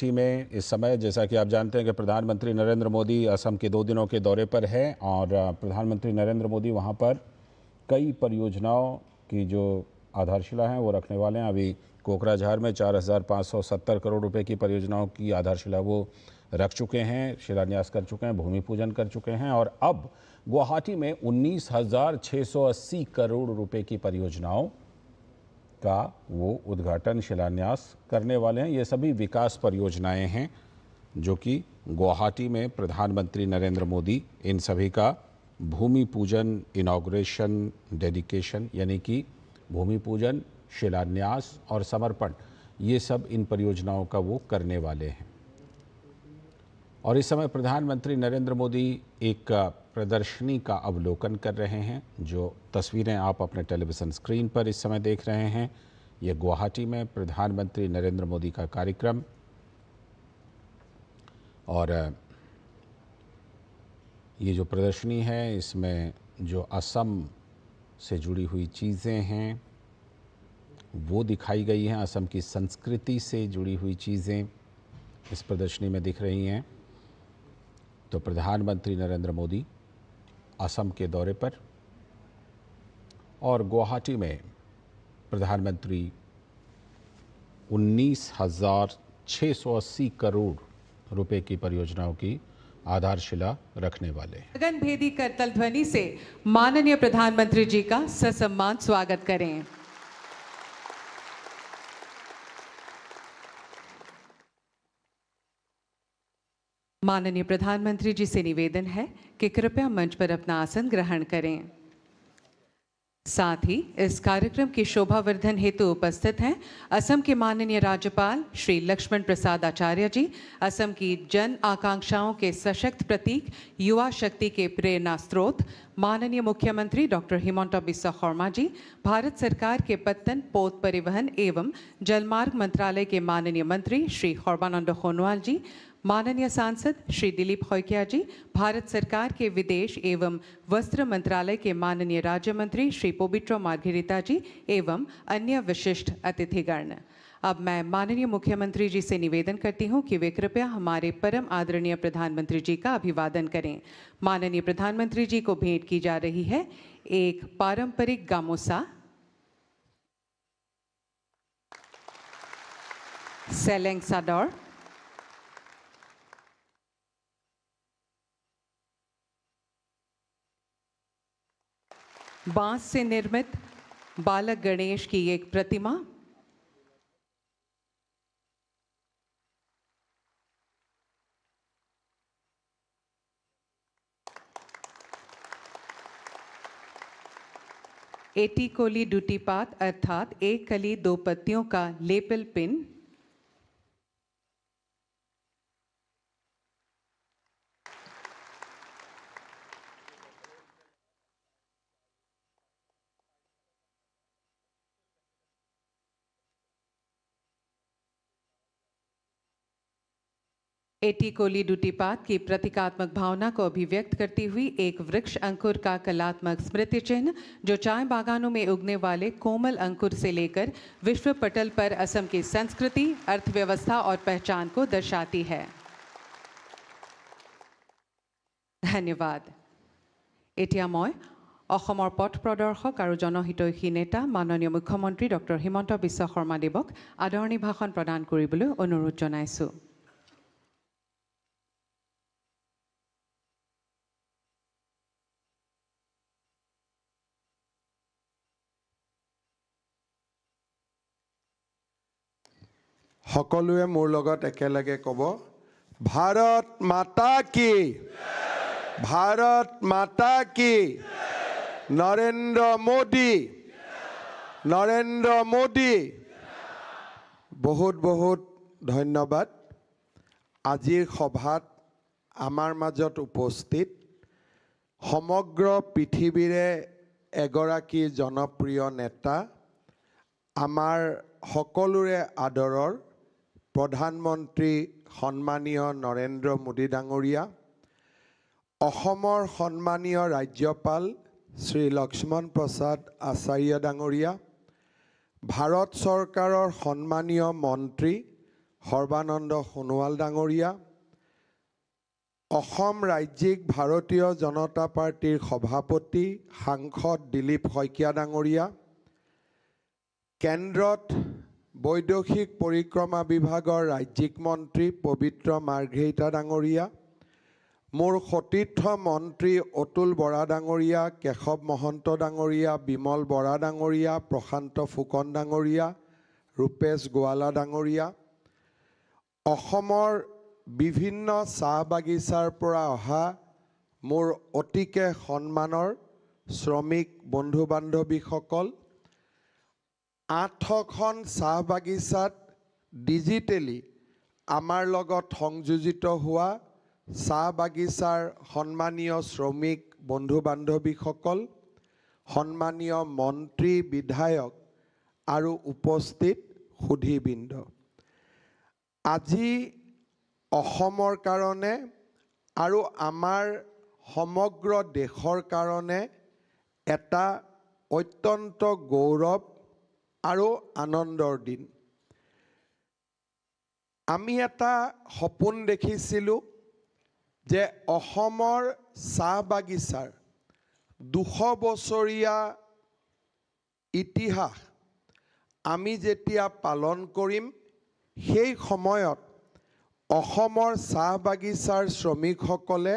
गुवाहाटी में इस समय, जैसा कि आप जानते हैं कि प्रधानमंत्री नरेंद्र मोदी असम के 2 दिनों के दौरे पर हैं और प्रधानमंत्री नरेंद्र मोदी वहां पर कई परियोजनाओं की जो आधारशिला हैं वो रखने वाले हैं। अभी कोकराझार में 4,570 करोड़ रुपए की परियोजनाओं की आधारशिला वो रख चुके हैं, शिलान्यास कर चुके हैं, भूमि पूजन कर चुके हैं और अब गुवाहाटी में 19,680 करोड़ रुपए की परियोजनाओं का वो उद्घाटन शिलान्यास करने वाले हैं। ये सभी विकास परियोजनाएं हैं जो कि गुवाहाटी में प्रधानमंत्री नरेंद्र मोदी इन सभी का भूमि पूजन, इनॉग्रेशन, डेडिकेशन यानी कि भूमि पूजन, शिलान्यास और समर्पण, ये सब इन परियोजनाओं का वो करने वाले हैं। और इस समय प्रधानमंत्री नरेंद्र मोदी एक प्रदर्शनी का अवलोकन कर रहे हैं। जो तस्वीरें आप अपने टेलीविज़न स्क्रीन पर इस समय देख रहे हैं, ये गुवाहाटी में प्रधानमंत्री नरेंद्र मोदी का कार्यक्रम और ये जो प्रदर्शनी है इसमें जो असम से जुड़ी हुई चीज़ें हैं वो दिखाई गई हैं। असम की संस्कृति से जुड़ी हुई चीज़ें इस प्रदर्शनी में दिख रही हैं। तो प्रधानमंत्री नरेंद्र मोदी असम के दौरे पर और गुवाहाटी में प्रधानमंत्री 19,680 करोड़ रुपए की परियोजनाओं की आधारशिला रखने वाले हैं। गगनभेदी करतल ध्वनि से माननीय प्रधानमंत्री जी का ससम्मान स्वागत करें। माननीय प्रधानमंत्री जी से निवेदन है कि कृपया मंच पर अपना आसन ग्रहण करें। साथ ही इस कार्यक्रम की शोभावर्धन हेतु उपस्थित हैं असम के माननीय राज्यपाल श्री लक्ष्मण प्रसाद आचार्य जी, असम की जन आकांक्षाओं के सशक्त प्रतीक, युवा शक्ति के प्रेरणा स्रोत माननीय मुख्यमंत्री डॉक्टर हिमंता बिस्वा शर्मा जी, भारत सरकार के पत्तन, पोत परिवहन एवं जलमार्ग मंत्रालय के माननीय मंत्री श्री सर्बानंद सोनोवाल जी, माननीय सांसद श्री दिलीप खैकिया जी, भारत सरकार के विदेश एवं वस्त्र मंत्रालय के माननीय राज्य मंत्री श्री पोबिट्रो मार्घेरिटा जी एवं अन्य विशिष्ट अतिथिगण। अब मैं माननीय मुख्यमंत्री जी से निवेदन करती हूं कि वे कृपया हमारे परम आदरणीय प्रधानमंत्री जी का अभिवादन करें। माननीय प्रधानमंत्री जी को भेंट की जा रही है एक पारंपरिक गामोसा, सेलेंग सादौर, बांस से निर्मित बालक गणेश की एक प्रतिमा, एटी कोली डूटीपात अर्थात एक कली दो पत्तियों का लेपिल पिन, एटी कोली डूटीपात की प्रतीकात्मक भावना को अभिव्यक्त करती हुई एक वृक्ष अंकुर का कलात्मक स्मृति चिन्ह जो चाय बागानों में उगने वाले कोमल अंकुर से लेकर विश्व पटल पर असम की संस्कृति, अर्थव्यवस्था और पहचान को दर्शाती है। धन्यवाद। एटिया मैं অসমৰ পথ প্ৰদৰ্শক আৰু জনহিতৈষী নেতা মাননীয় মুখ্যমন্ত্ৰী ডক্টৰ হিমন্ত বিশ্ব শৰ্মা দেৱক আদৰণি ভাষণ প্ৰদান কৰিবলৈ অনুৰোধ জনাইছোঁ। সকলোৱে মোৰ লগত একেলগে ক'ব, ভাৰত মাতা কি, ভাৰত মাতা কি, নৰেন্দ্ৰ মোদী, নৰেন্দ্ৰ মোদী। বহুত বহুত ধন্যবাদ। আজিৰ সভাত আমাৰ মাজত উপস্থিত সমগ্ৰ পৃথিৱীৰে এগৰাকী জনপ্ৰিয় নেতা, আমাৰ সকলোৰে আদৰৰ প্ৰধানমন্ত্ৰী সন্মানীয় নৰেন্দ্ৰ মোদী ডাঙৰীয়া, অসমৰ সন্মানীয় ৰাজ্যপাল শ্ৰী লক্ষ্মণ প্ৰসাদ আচাৰ্য ডাঙৰীয়া, ভাৰত চৰকাৰৰ সন্মানীয় মন্ত্ৰী সৰ্বানন্দ সোণোৱাল ডাঙৰীয়া, অসম ৰাজ্যিক ভাৰতীয় জনতা পাৰ্টিৰ সভাপতি সাংসদ দিলীপ শইকীয়া ডাঙৰীয়া, কেন্দ্ৰত বৈদেশিক পৰিক্ৰমা বিভাগৰ ৰাজ্যিক মন্ত্ৰী পবিত্ৰ মাৰ্ঘেৰিটা ডাঙৰীয়া, মোৰ সতীৰ্থ মন্ত্ৰী অতুল বৰা ডাঙৰীয়া, কেশৱ মহন্ত ডাঙৰীয়া, বিমল বৰা ডাঙৰীয়া, প্ৰশান্ত ফুকন ডাঙৰীয়া, ৰূপেশ গোৱালা ডাঙৰীয়া, অসমৰ বিভিন্ন চাহ বাগিচাৰ পৰা অহা মোৰ অতিকে সন্মানৰ শ্ৰমিক বন্ধু বান্ধৱীসকল, 8খন চাহ বাগিচাত ডিজিটেলি আমাৰ লগত সংযোজিত হোৱা চাহ বাগিচাৰ সন্মানীয় শ্ৰমিক বন্ধু বান্ধৱীসকল, সন্মানীয় মন্ত্ৰী বিধায়ক আৰু উপস্থিত সুধীবৃন্দ, আজি অসমৰ কাৰণে আৰু আমাৰ সমগ্ৰ দেশৰ কাৰণে এটা অত্যন্ত গৌৰৱ আৰু আনন্দৰ দিন। আমি এটা সপোন দেখিছিলোঁ যে অসমৰ চাহ বাগিচাৰ 200 বছৰীয়া ইতিহাস আমি যেতিয়া পালন কৰিম, সেই সময়ত অসমৰ চাহ বাগিচাৰ শ্ৰমিকসকলে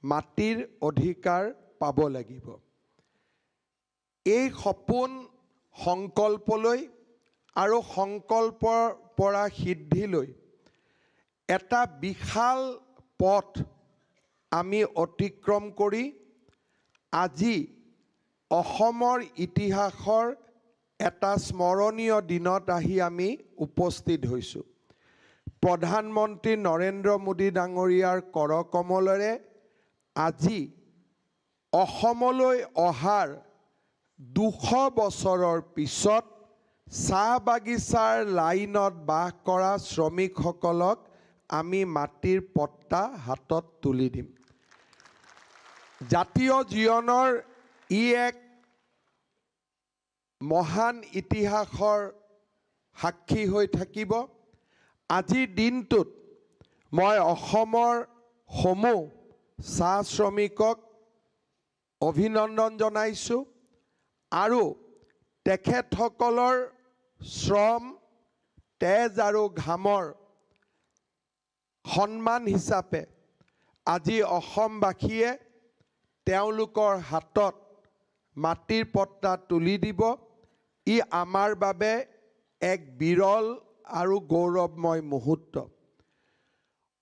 মাটিৰ অধিকাৰ পাব লাগিব। এই সপোন সংকল্পলৈ আৰু সংকল্পৰ পৰা সিদ্ধিলৈ এটা বিশাল পথ আমি অতিক্ৰম কৰি আজি অসমৰ ইতিহাসৰ এটা স্মৰণীয় দিনত আহি আমি উপস্থিত হৈছোঁ। প্ৰধানমন্ত্ৰী নৰেন্দ্ৰ মোদী ডাঙৰীয়াৰ কৰকমলেৰে আজি অসমলৈ অহাৰ 200 বছৰৰ পিছত চাহ বাগিচাৰ লাইনত বাস কৰা শ্ৰমিকসকলক আমি মাটিৰ পট্টা হাতত তুলি দিম। জাতীয় জীৱনৰ ই এক মহান ইতিহাসৰ সাক্ষী হৈ থাকিব। আজিৰ দিনটোত মই অসমৰ সমূহ চাহ শ্ৰমিকক অভিনন্দন জনাইছোঁ আৰু তেখেতসকলৰ শ্ৰম, তেজ আৰু ঘামৰ সন্মান হিচাপে আজি অসমবাসীয়ে তেওঁলোকৰ হাতত মাটিৰ পট্টা তুলি দিব। ই আমাৰ বাবে এক বিৰল আৰু গৌৰৱময় মুহূৰ্ত।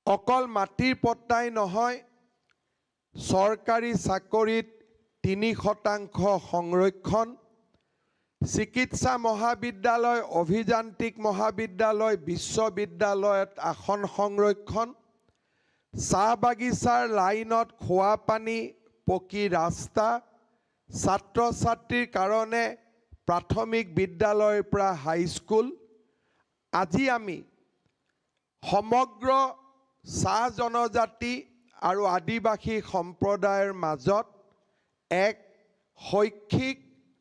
অকল মাটিৰ পট্টাই নহয়, চৰকাৰী চাকৰিত 3% সংৰক্ষণ, চিকিৎসা মহাবিদ্যালয়, অভিযান্ত্ৰিক মহাবিদ্যালয়, বিশ্ববিদ্যালয়ত আসন সংৰক্ষণ, চাহ বাগিচাৰ লাইনত খোৱা পানী, পকী ৰাস্তা, ছাত্ৰ ছাত্ৰীৰ কাৰণে প্ৰাথমিক বিদ্যালয়ৰ পৰা হাইস্কুল। আজি আমি সমগ্ৰ চাহ জনজাতি আৰু আদিবাসী সম্প্ৰদায়ৰ মাজত এক শৈক্ষিক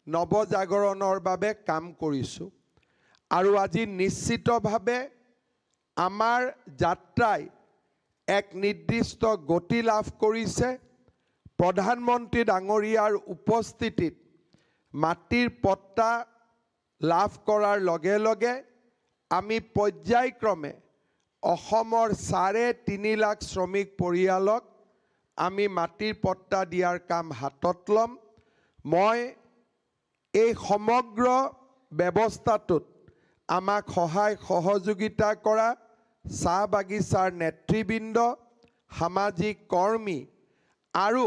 নৱজাগৰণৰ বাবে কাম কৰিছোঁ আৰু আজি নিশ্চিতভাৱে আমাৰ যাত্ৰাই এক নিৰ্দিষ্ট গতি লাভ কৰিছে। প্ৰধানমন্ত্ৰী ডাঙৰীয়াৰ উপস্থিতিত মাটিৰ পট্টা লাভ কৰাৰ লগে লগে আমি পৰ্যায়ক্ৰমে অসমৰ 3.5 লাখ শ্ৰমিক পৰিয়ালক আমি মাটিৰ পট্টা দিয়াৰ কাম হাতত ল'ম। মই এই সমগ্ৰ ব্যৱস্থাটোত আমাক সহায় সহযোগিতা কৰা চাহ বাগিচাৰ নেতৃবৃন্দ, সামাজিক কৰ্মী আৰু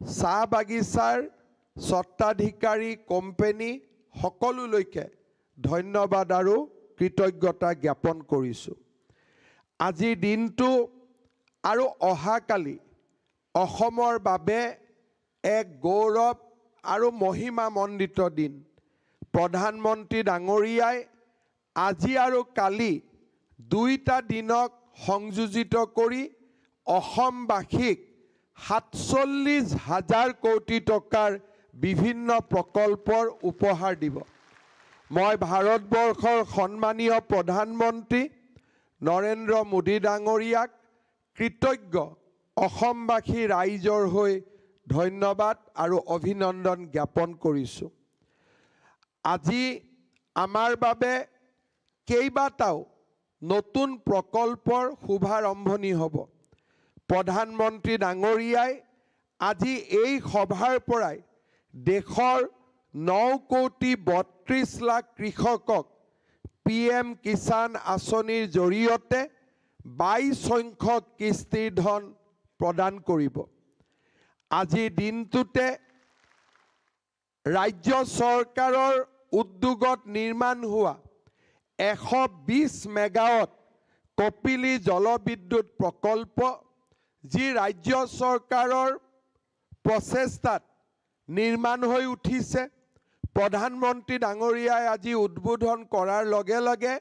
চাহ বাগিচাৰ স্বত্বাধিকাৰী কোম্পানী সকলোলৈকে ধন্যবাদ আৰু কৃতজ্ঞতা জ্ঞাপন কৰিছোঁ। আজিৰ দিনটো আৰু অহাকালি অসমৰ বাবে এক গৌৰৱ আৰু মহিমামণ্ডিত দিন। প্ৰধানমন্ত্ৰী ডাঙৰীয়াই আজি আৰু কালি দুইটা দিনক সংযোজিত কৰি অসমবাসীক 47,000 কোটি টকাৰ বিভিন্ন প্ৰকল্পৰ উপহাৰ দিব। মই ভাৰতবৰ্ষৰ সন্মানীয় প্ৰধানমন্ত্ৰী নৰেন্দ্ৰ মোদী ডাঙৰীয়াক কৃতজ্ঞ অসমবাসী ৰাইজৰ হৈ ধন্যবাদ আৰু অভিনন্দন জ্ঞাপন কৰিছোঁ। আজি আমাৰ বাবে কেইবাটাও নতুন প্ৰকল্পৰ শুভাৰম্ভণি হ'ব। প্ৰধানমন্ত্ৰী ডাঙৰীয়াই আজি এই সভাৰ পৰাই দেশৰ 9,32,00,000 কৃষকক PM কিষাণ আঁচনিৰ জৰিয়তে 22 সংখ্যক কিস্তিৰ ধন প্ৰদান কৰিব। আজি দিনটোতে ৰাজ্য চৰকাৰৰ উদ্যোগত নিৰ্মাণ হোৱা 120 মেগাৱাট কপিলী জলবিদ্যুৎ প্ৰকল্প, যি ৰাজ্য চৰকাৰৰ প্ৰচেষ্টাত নিৰ্মাণ হৈ উঠিছে। প্ৰধানমন্ত্ৰী ডাঙৰীয়াই আজি উদ্বোধন কৰাৰ লগে লগে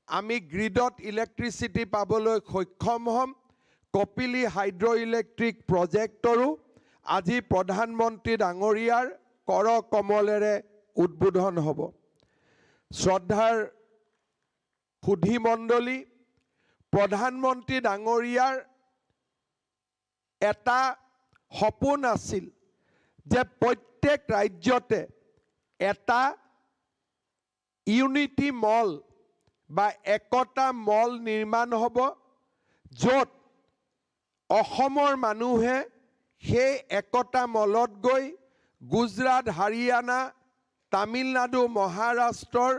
আমি গ্ৰিডত ইলেক্ট্ৰিচিটি পাবলৈ সক্ষম হ'ম। কপিলী হাইড্ৰ ইলেক্ট্ৰিক প্ৰজেক্টৰো আজি প্ৰধানমন্ত্ৰী ডাঙৰীয়াৰ কৰ কমলেৰে উদ্বোধন হ'ব। শ্ৰদ্ধাৰ সুধী মণ্ডলী, প্ৰধানমন্ত্ৰী ডাঙৰীয়াৰ এটা সপোন আছিল যে প্ৰত্যেক ৰাজ্যতে এটা ইউনিটি মল বা একতা মল নিৰ্মাণ হ'ব, য'ত অসমৰ মানুহে সেই একতা মলত গৈ গুজৰাট, হাৰিয়ানা, তামিলনাডু, মহাৰাষ্ট্ৰৰ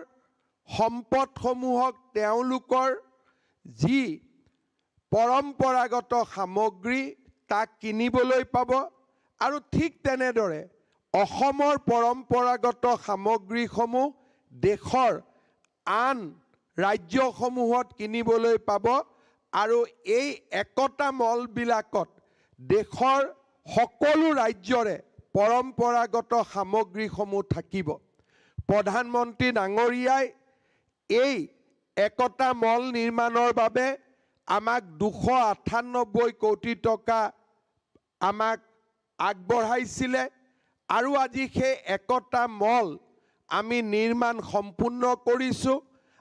সম্পদসমূহক তেওঁলোকৰ যি পৰম্পৰাগত সামগ্ৰী তাক কিনিবলৈ পাব। আৰু ঠিক তেনেদৰে অসমৰ পৰম্পৰাগত সামগ্ৰীসমূহ দেশৰ আন ৰাজ্যসমূহত কিনিবলৈ পাব। আৰু এই একতা মলবিলাকত দেশৰ সকলো ৰাজ্যৰে পৰম্পৰাগত সামগ্ৰীসমূহ থাকিব। প্ৰধানমন্ত্ৰী ডাঙৰীয়াই এই একতা মল নিৰ্মাণৰ বাবে আমাক 298 কোটি টকা আমাক আগবঢ়াইছিলে। আৰু আজি সেই একতা মল আমি নিৰ্মাণ সম্পূৰ্ণ কৰিছোঁ।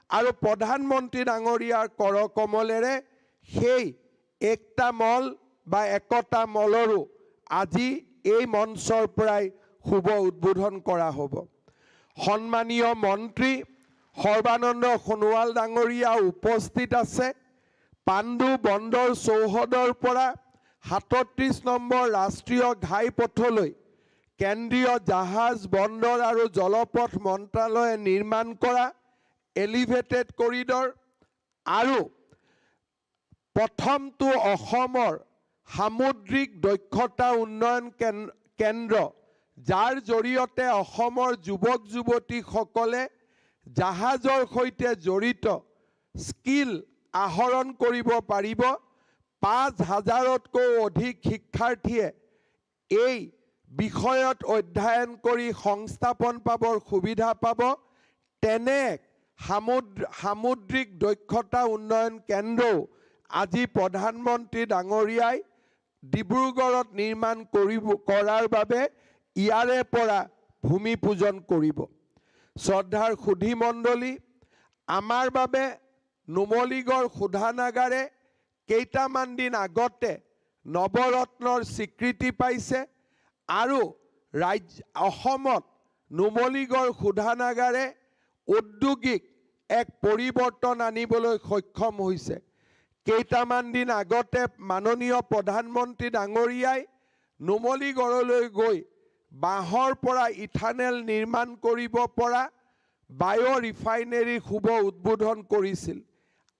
আৰু প্ৰধানমন্ত্ৰী ডাঙৰীয়াৰ কৰ কমলেৰে সেই একতা মল বা একতা মলৰো আজি এই মঞ্চৰ পৰাই শুভ উদ্বোধন কৰা হ'ব। সন্মানীয় মন্ত্ৰী সৰ্বানন্দ সোণোৱাল ডাঙৰীয়া উপস্থিত আছে। পাণ্ডু বন্দৰ চৌহদৰ পৰা 37 নম্বৰ ৰাষ্ট্ৰীয় ঘাইপথলৈ কেন্দ্ৰীয় জাহাজ বন্দৰ আৰু জলপথ মন্ত্ৰালয়ে নিৰ্মাণ কৰা এলিভেটেড কৰিডৰ আৰু প্ৰথমটো অসমৰ সামুদ্ৰিক দক্ষতা উন্নয়ন কেন্দ্ৰ, যাৰ জৰিয়তে অসমৰ যুৱক যুৱতীসকলে জাহাজৰ সৈতে জড়িত স্কিল আহৰণ কৰিব পাৰিব। 5,000তকৈ অধিক শিক্ষাৰ্থীয়ে এই বিষয়ত অধ্যয়ন কৰি সংস্থাপন পাবৰ সুবিধা পাব। তেনে সামুদ্ৰিক দক্ষতা উন্নয়ন কেন্দ্ৰও আজি প্ৰধানমন্ত্ৰী ডাঙৰীয়াই ডিব্ৰুগড়ত নিৰ্মাণ কৰাৰ বাবে ইয়াৰে পৰা ভূমি পূজন কৰিব। শ্ৰদ্ধাৰ সুধী মণ্ডলী, আমাৰ বাবে নুমলীগড় শোধানাগাৰে কেইটামান দিন আগতে নৱৰত্নৰ স্বীকৃতি পাইছে। আৰু অসমত নুমলীগড় শোধানাগাৰে ঔদ্যোগিক এক পৰিৱৰ্তন আনিবলৈ সক্ষম হৈছে। কেইটামান দিন আগতে মাননীয় প্ৰধানমন্ত্ৰী ডাঙৰীয়াই নুমলীগড়লৈ গৈ বাঁহৰ পৰা ইথানেল নিৰ্মাণ কৰিব পৰা বায়' ৰিফাইনেৰীৰ শুভ উদ্বোধন কৰিছিল।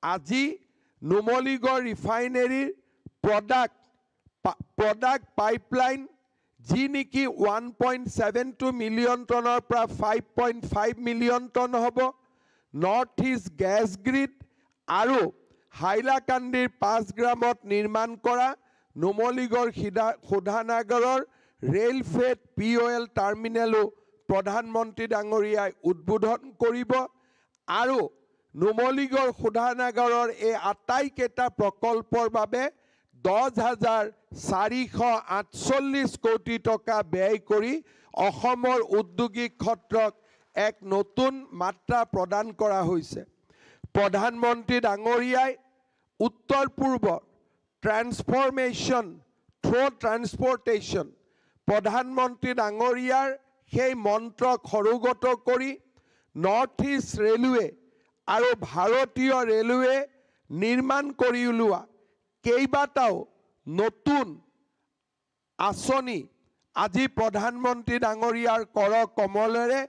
আজি নুমলীগড় ৰিফাইনেৰীৰ প্ৰডাক্ট পাইপলাইন, যি নেকি 1.72 মিলিয়ন টনৰ পৰা 5.5 মিলিয়ন টন হ'ব, নৰ্থ ইষ্ট গেছ গ্ৰিড আৰু হাইলাকান্দিৰ 5 গ্ৰামত নিৰ্মাণ কৰা নুমলীগড় শোধানাগাৰৰ ৰেল ফ্ৰেট POL টাৰ্মিনেলো প্ৰধানমন্ত্ৰী ডাঙৰীয়াই উদ্বোধন কৰিব। আৰু নুমলীগড় শোধানাগাৰৰ এই আটাইকেইটা প্ৰকল্পৰ বাবে 10,448 কোটি টকা ব্যয় কৰি অসমৰ ঔদ্যোগিক ক্ষেত্ৰক এক নতুন মাত্ৰা প্ৰদান কৰা হৈছে। প্ৰধানমন্ত্ৰী ডাঙৰীয়াই উত্তৰ পূৰ্বৰ ট্ৰান্সফৰ্মেশ্যন থ্ৰু ট্ৰান্সপৰ্টেশ্যন প্ৰধানমন্ত্ৰী ডাঙৰীয়াৰ সেই মন্ত্ৰক সৰুগত কৰি নৰ্থ ইষ্ট ৰেলৱে আৰু ভাৰতীয় ৰেলৱে নিৰ্মাণ কৰি উলিওৱা কেইবাটাও নতুন আঁচনি আজি প্ৰধানমন্ত্ৰী ডাঙৰীয়াৰ কৰ কমলেৰে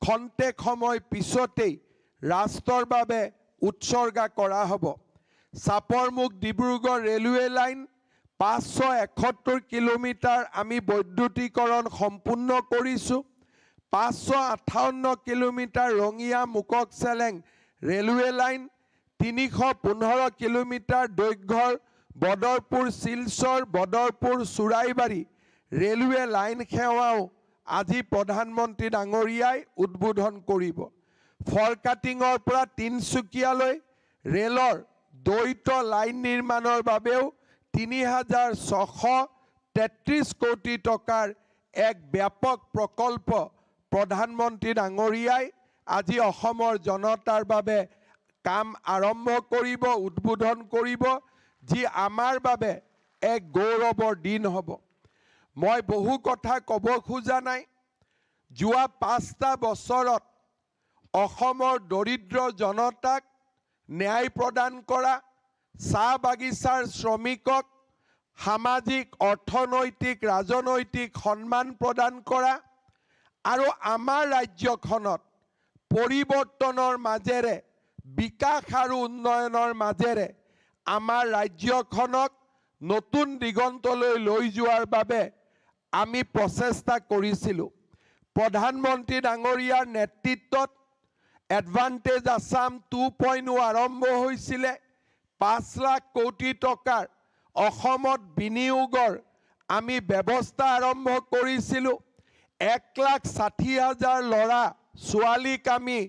খন্তেক সময় পিছতেই ৰাষ্ট্ৰৰ বাবে উৎসৰ্গা কৰা হ'ব। Chaparmukh Dibrugarh railway line 571 kilometre আমি বৈদ্যুতিকৰণ সম্পূৰ্ণ কৰিছোঁ। 558 কিলোমিটাৰ ৰঙিয়া মুকক চেলেং ৰেলৱে লাইন, 315 কিলোমিটাৰ দৈৰ্ঘ্যৰ বদৰপুৰ শিলচৰ বদৰপুৰ চুৰাইবাৰী ৰেলৱে লাইন সেৱাও আজি প্ৰধানমন্ত্ৰী ডাঙৰীয়াই উদ্বোধন কৰিব। ফৰকাটিঙৰ পৰা তিনিচুকীয়ালৈ ৰেলৰ দ্বৈত লাইন নিৰ্মাণৰ বাবেও 3,633 কোটি টকাৰ এক ব্যাপক প্ৰকল্প প্ৰধানমন্ত্ৰী ডাঙৰীয়াই আজি অসমৰ জনতাৰ বাবে কাম আৰম্ভ কৰিব, উদ্বোধন কৰিব, যি আমাৰ বাবে এক গৌৰৱৰ দিন হ'ব। মই বহু কথা ক'ব খোজা নাই। যোৱা 5টা বছৰত অসমৰ দৰিদ্ৰ জনতাক ন্যায় প্ৰদান কৰা, চাহ বাগিচাৰ শ্ৰমিকক সামাজিক অৰ্থনৈতিক ৰাজনৈতিক সন্মান প্ৰদান কৰা আৰু আমাৰ ৰাজ্যখনত পৰিৱৰ্তনৰ মাজেৰে বিকাশ আৰু উন্নয়নৰ মাজেৰে আমাৰ ৰাজ্যখনক নতুন দিগন্তলৈ লৈ যোৱাৰ বাবে আমি প্ৰচেষ্টা কৰিছিলোঁ। প্ৰধানমন্ত্ৰী ডাঙৰীয়াৰ নেতৃত্বত এডভান্টেজ আসাম 2.0 আৰম্ভ হৈছিলে। 5 লাখ কোটি টকাৰ অসমত বিনিয়োগৰ আমি ব্যৱস্থা আৰম্ভ কৰিছিলোঁ। 1,60,000 ল'ৰা ছোৱালীক আমি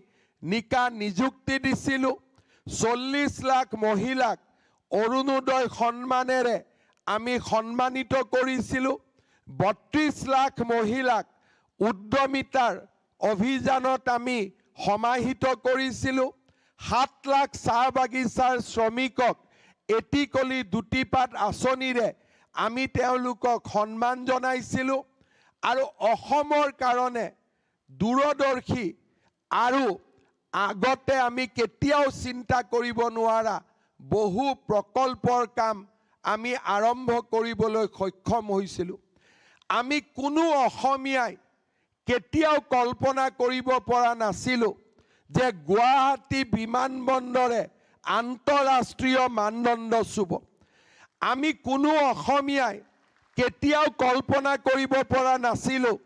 নিকা নিযুক্তি দিছিলোঁ। 40 লাখ মহিলাক অৰুণোদয় সন্মানেৰে আমি সন্মানিত কৰিছিলোঁ। 32 লাখ মহিলাক উদ্যমিতাৰ অভিযানত আমি সমাহিত কৰিছিলোঁ। 7 লাখ চাহ বাগিচাৰ শ্ৰমিকক এটিকলি দুটিপাত আঁচনিৰে আমি তেওঁলোকক সন্মান জনাইছিলোঁ। আৰু অসমৰ কাৰণে দূৰদৰ্শী আৰু আগতে আমি কেতিয়াও চিন্তা কৰিব নোৱাৰা বহু প্ৰকল্পৰ কাম আমি আৰম্ভ কৰিবলৈ সক্ষম হৈছিলোঁ। আমি কোনো অসমীয়াই কেতিয়াও কল্পনা কৰিব পৰা নাছিলোঁ যে গুৱাহাটী বিমানবন্দৰে আন্তঃৰাষ্ট্ৰীয় মানদণ্ড চুব। আমি কোনো অসমীয়াই কেতিয়াও কল্পনা কৰিব পৰা নাছিলোঁ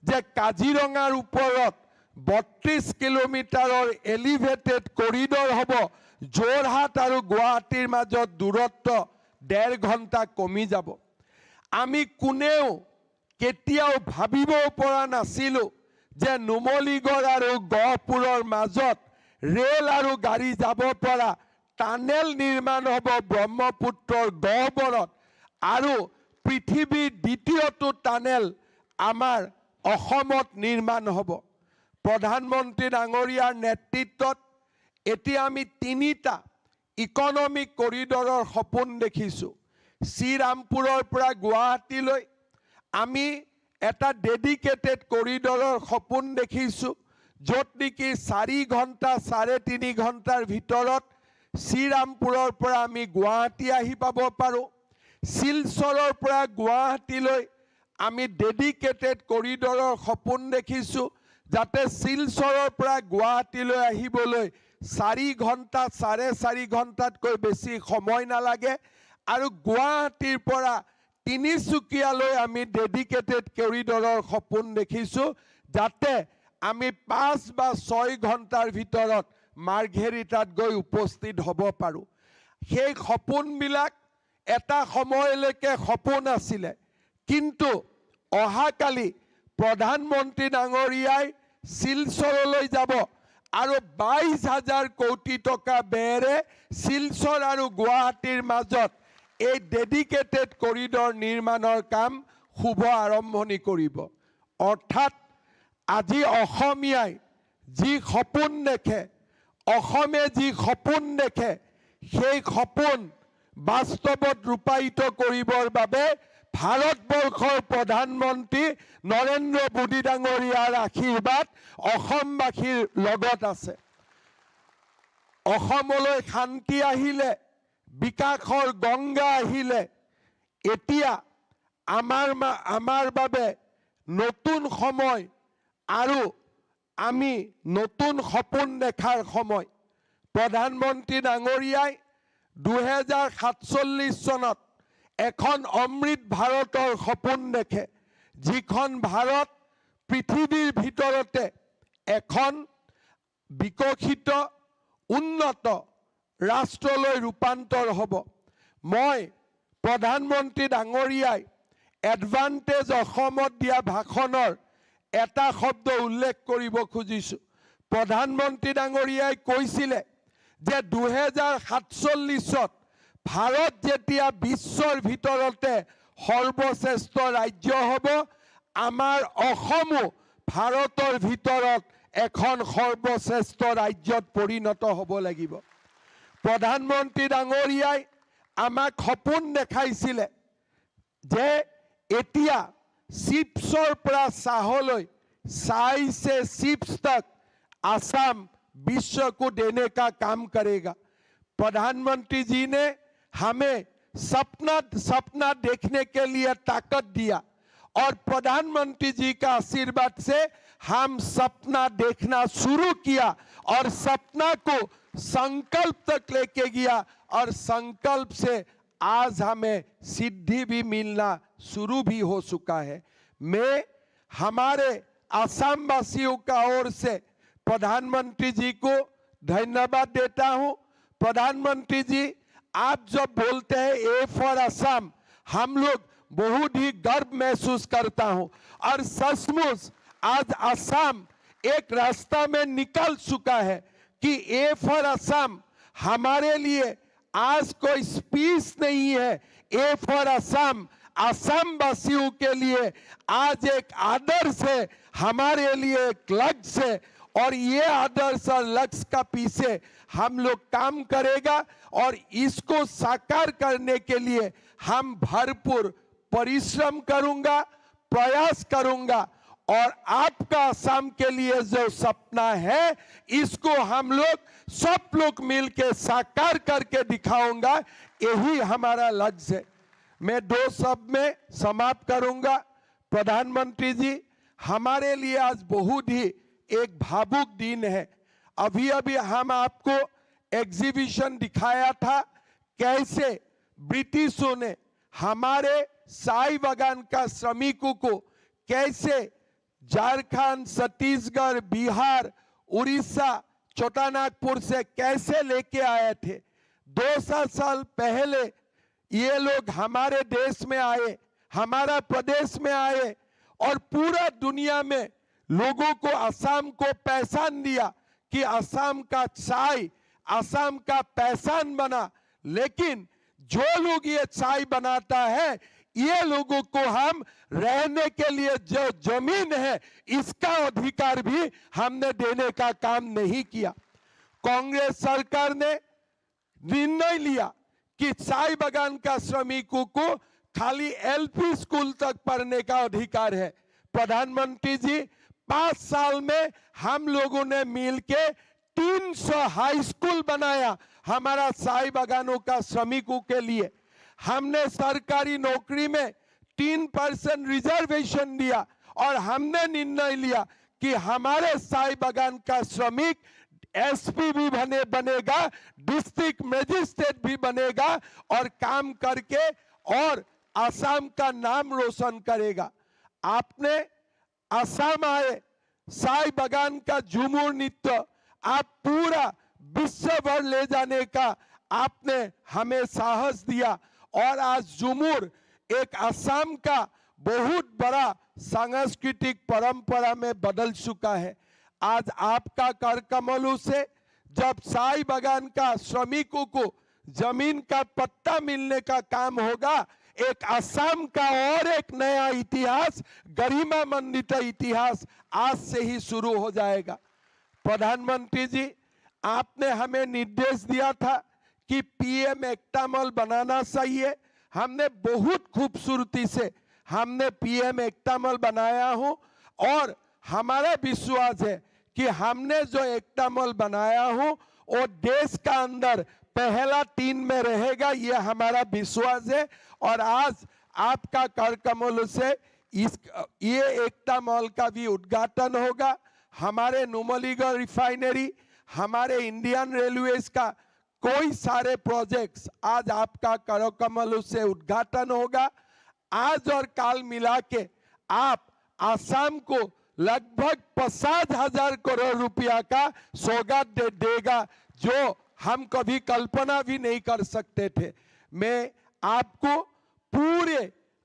যে কাজিৰঙাৰ ওপৰত 32 কিলোমিটাৰৰ এলিভেটেড কৰিডৰ হ'ব। যোৰহাট আৰু গুৱাহাটীৰ মাজত দূৰত্ব 1.5 ঘণ্টা কমি যাব। আমি কোনেও কেতিয়াও ভাবিবও পৰা নাছিলোঁ যে নুমলীগড় আৰু গহপুৰৰ মাজত ৰেল আৰু গাড়ী যাব পৰা টানেল নিৰ্মাণ হ'ব ব্ৰহ্মপুত্ৰৰ গহ্বৰত, আৰু পৃথিৱীৰ দ্বিতীয়টো টানেল আমাৰ অসমত নিৰ্মাণ হ'ব। প্ৰধানমন্ত্ৰী ডাঙৰীয়াৰ নেতৃত্বত এতিয়া আমি 3টা ইকনমিক কৰিডৰৰ সপোন দেখিছোঁ। শ্ৰীৰামপুৰৰ পৰা গুৱাহাটীলৈ আমি এটা ডেডিকেটেড কৰিডৰৰ সপোন দেখিছোঁ, য'ত নেকি 4 ঘণ্টা 3.5 ঘণ্টাৰ ভিতৰত শ্ৰীৰামপুৰৰ পৰা আমি গুৱাহাটী আহি পাব পাৰোঁ। শিলচৰৰ পৰা গুৱাহাটীলৈ আমি ডেডিকেটেড কৰিডৰৰ সপোন দেখিছোঁ, যাতে শিলচৰৰ পৰা গুৱাহাটীলৈ আহিবলৈ 4 ঘণ্টা 4.5 ঘণ্টাতকৈ বেছি সময় নালাগে। আৰু গুৱাহাটীৰ পৰা তিনিচুকীয়ালৈ আমি ডেডিকেটেড কৰিডৰৰ সপোন দেখিছোঁ, যাতে আমি 5 বা 6 ঘণ্টাৰ ভিতৰত মাৰ্ঘেৰিটাত গৈ উপস্থিত হ'ব পাৰোঁ। সেই সপোনবিলাক এটা সময়লৈকে সপোন আছিলে, কিন্তু অহাকালি প্ৰধানমন্ত্ৰী ডাঙৰীয়াই শিলচৰলৈ যাব আৰু 22,000 কোটি টকা ব্যয়েৰে শিলচৰ আৰু গুৱাহাটীৰ মাজত এই ডেডিকেটেড কৰিডৰ নিৰ্মাণৰ কাম শুভ আৰম্ভণি কৰিব। অৰ্থাৎ আজি অসমীয়াই যি সপোন দেখে, অসমে যি সপোন দেখে, সেই সপোন বাস্তৱত ৰূপায়িত কৰিবৰ বাবে ভাৰতবৰ্ষৰ প্ৰধানমন্ত্ৰী নৰেন্দ্ৰ মোদী ডাঙৰীয়াৰ আশীৰ্বাদ অসমবাসীৰ লগত আছে। অসমলৈ শান্তি আহিলে, বিকাশৰ গংগা আহিলে, এতিয়া আমাৰ বাবে নতুন সময় আৰু আমি নতুন সপোন দেখাৰ সময়। প্ৰধানমন্ত্ৰী ডাঙৰীয়াই 2047 চনত এখন অমৃত ভাৰতৰ সপোন দেখে, যিখন ভাৰত পৃথিৱীৰ ভিতৰতে এখন বিকশিত উন্নত ৰাষ্ট্ৰলৈ ৰূপান্তৰ হ'ব। মই প্ৰধানমন্ত্ৰী ডাঙৰীয়াই এডভান্টেজ অসমত দিয়া ভাষণৰ এটা শব্দ উল্লেখ কৰিব খুজিছোঁ। প্ৰধানমন্ত্ৰী ডাঙৰীয়াই কৈছিলে যে 2047 ভাৰত যেতিয়া বিশ্বৰ ভিতৰতে সৰ্বশ্ৰেষ্ঠ ৰাজ্য হ'ব, আমাৰ অসমো ভাৰতৰ ভিতৰত এখন সৰ্বশ্ৰেষ্ঠ ৰাজ্যত পৰিণত হ'ব লাগিব। প্ৰধানমন্ত্ৰী ডাঙৰীয়াই আমাক সপোন দেখাইছিলে যে এতিয়া চিপছৰ পৰা চাহলৈ, चाय से चिप्स तक आसाम विश्व को देने का काम करेगा। प्रधानमंत्री जी ने हमें सपना देखने के लिए ताकत दिया और प्रधानमंत्री जी का आशीर्वाद से हम सपना देखना शुरू किया और सपना को संकल्प तक लेके गया और संकल्प से आज हमें सिद्धि भी मिलना शुरू भी हो चुका है। मैं हमारे असम वासियों का ओर से प्रधानमंत्री जी को धन्यवाद देता हूं। प्रधानमंत्री जी, आप जब बोलते हैं ए फॉर असम, हम लोग बहुत ही गर्व महसूस करता हूं और सचमुच आज असम एक रास्ता में निकल चुका है कि ए फॉर असम हमारे लिए आज कोई स्पीच नहीं है। ए फॉर असम असम वासियों के लिए आज एक आदर्श है, हमारे लिए एक लक्ष्य है और ये आदर्श और लक्ष्य का पीछे हम लोग काम करेगा और इसको साकार करने के लिए हम भरपूर परिश्रम करूंगा, प्रयास करूंगा और आपका असम के लिए जो सपना है इसको हम लोग सब लोग मिलकर साकार करके दिखाऊंगा। यही हमारा लक्ष्य है। मैं 2 शब्द में समाप्त करूंगा। प्रधानमंत्री जी, हमारे लिए आज बहुत ही एक भावुक दिन है। अभी अभी हम आपको एग्जीबिशन दिखाया था कैसे ब्रिटिशों ने हमारे चाय बागान का श्रमिकों को कैसे झारखंड, छत्तीसगढ़, बिहार, उड़ीसा, छोटानागपुर से कैसे लेके आए थे। 200 साल पहले ये लोग हमारे देश में आए, हमारा प्रदेश में आए और पूरा दुनिया में लोगों को असम को पहचान दिया कि असम का चाय असम का पहचान बना। लेकिन जो लोग ये चाय बनाता है, ये लोगों को हम रहने के लिए जो जमीन है इसका अधिकार भी हमने देने का काम नहीं किया। कांग्रेस सरकार ने निर्णय लिया कि चाय बागान का श्रमिकों को खाली एलपी स्कूल तक पढ़ने का अधिकार है। प्रधानमंत्री जी, 5 साल में हम लोगों ने मिलके 300 हाई स्कूल बनाया हमारा चाय बागानों का श्रमिकों के लिए। हमने सरकारी नौकरी में 3% रिजर्वेशन दिया और हमने निर्णय लिया कि हमारे चाय बागान का श्रमिक एसपी भी बनेगा, डिस्ट्रिक्ट मजिस्ट्रेट भी बनेगा और काम करके और असम का नाम रोशन करेगा। आपने असम आए, चाय बागान का झूमर नृत्य आप पूरा विश्व भर ले जाने का आपने हमें साहस दिया और आज झूमर एक असम का बहुत बड़ा सांस्कृतिक परंपरा में बदल चुका है। आज आपका कर कमलों से जब चाय बागान का श्रमिकों को जमीन का पट्टा मिलने का काम होगा, एक असम का और एक नया इतिहास, गरिमामंडित इतिहास आज से ही शुरू हो जाएगा। प्रधानमंत्री जी, आपने हमें निर्देश दिया था कि पीएम एकता मॉल बनाना चाहिए। हमने बहुत खूबसूरती से हमने पीएम एकता मॉल बनाया हो और हमारा विश्वास है कि हमने जो एकता मॉल बनाया हो वो देश का अंदर पहला 3 में रहेगा, ये हमारा विश्वास है। और आज आपका कर कमल से ये एकता मॉल का भी उद्घाटन होगा। हमारे नुमलीगढ़ रिफाइनरी, हमारे इंडियन रेलवेज का कोई सारे प्रोजेक्ट्स आज आपका कर कमल से उद्घाटन होगा। आज और काल मिला के आप आसाम को लगभग 50,000 करोड़ रुपया का सौगात देगा, जो हम कभी कल्पना भी नहीं कर सकते थे। मैं आपको पूरे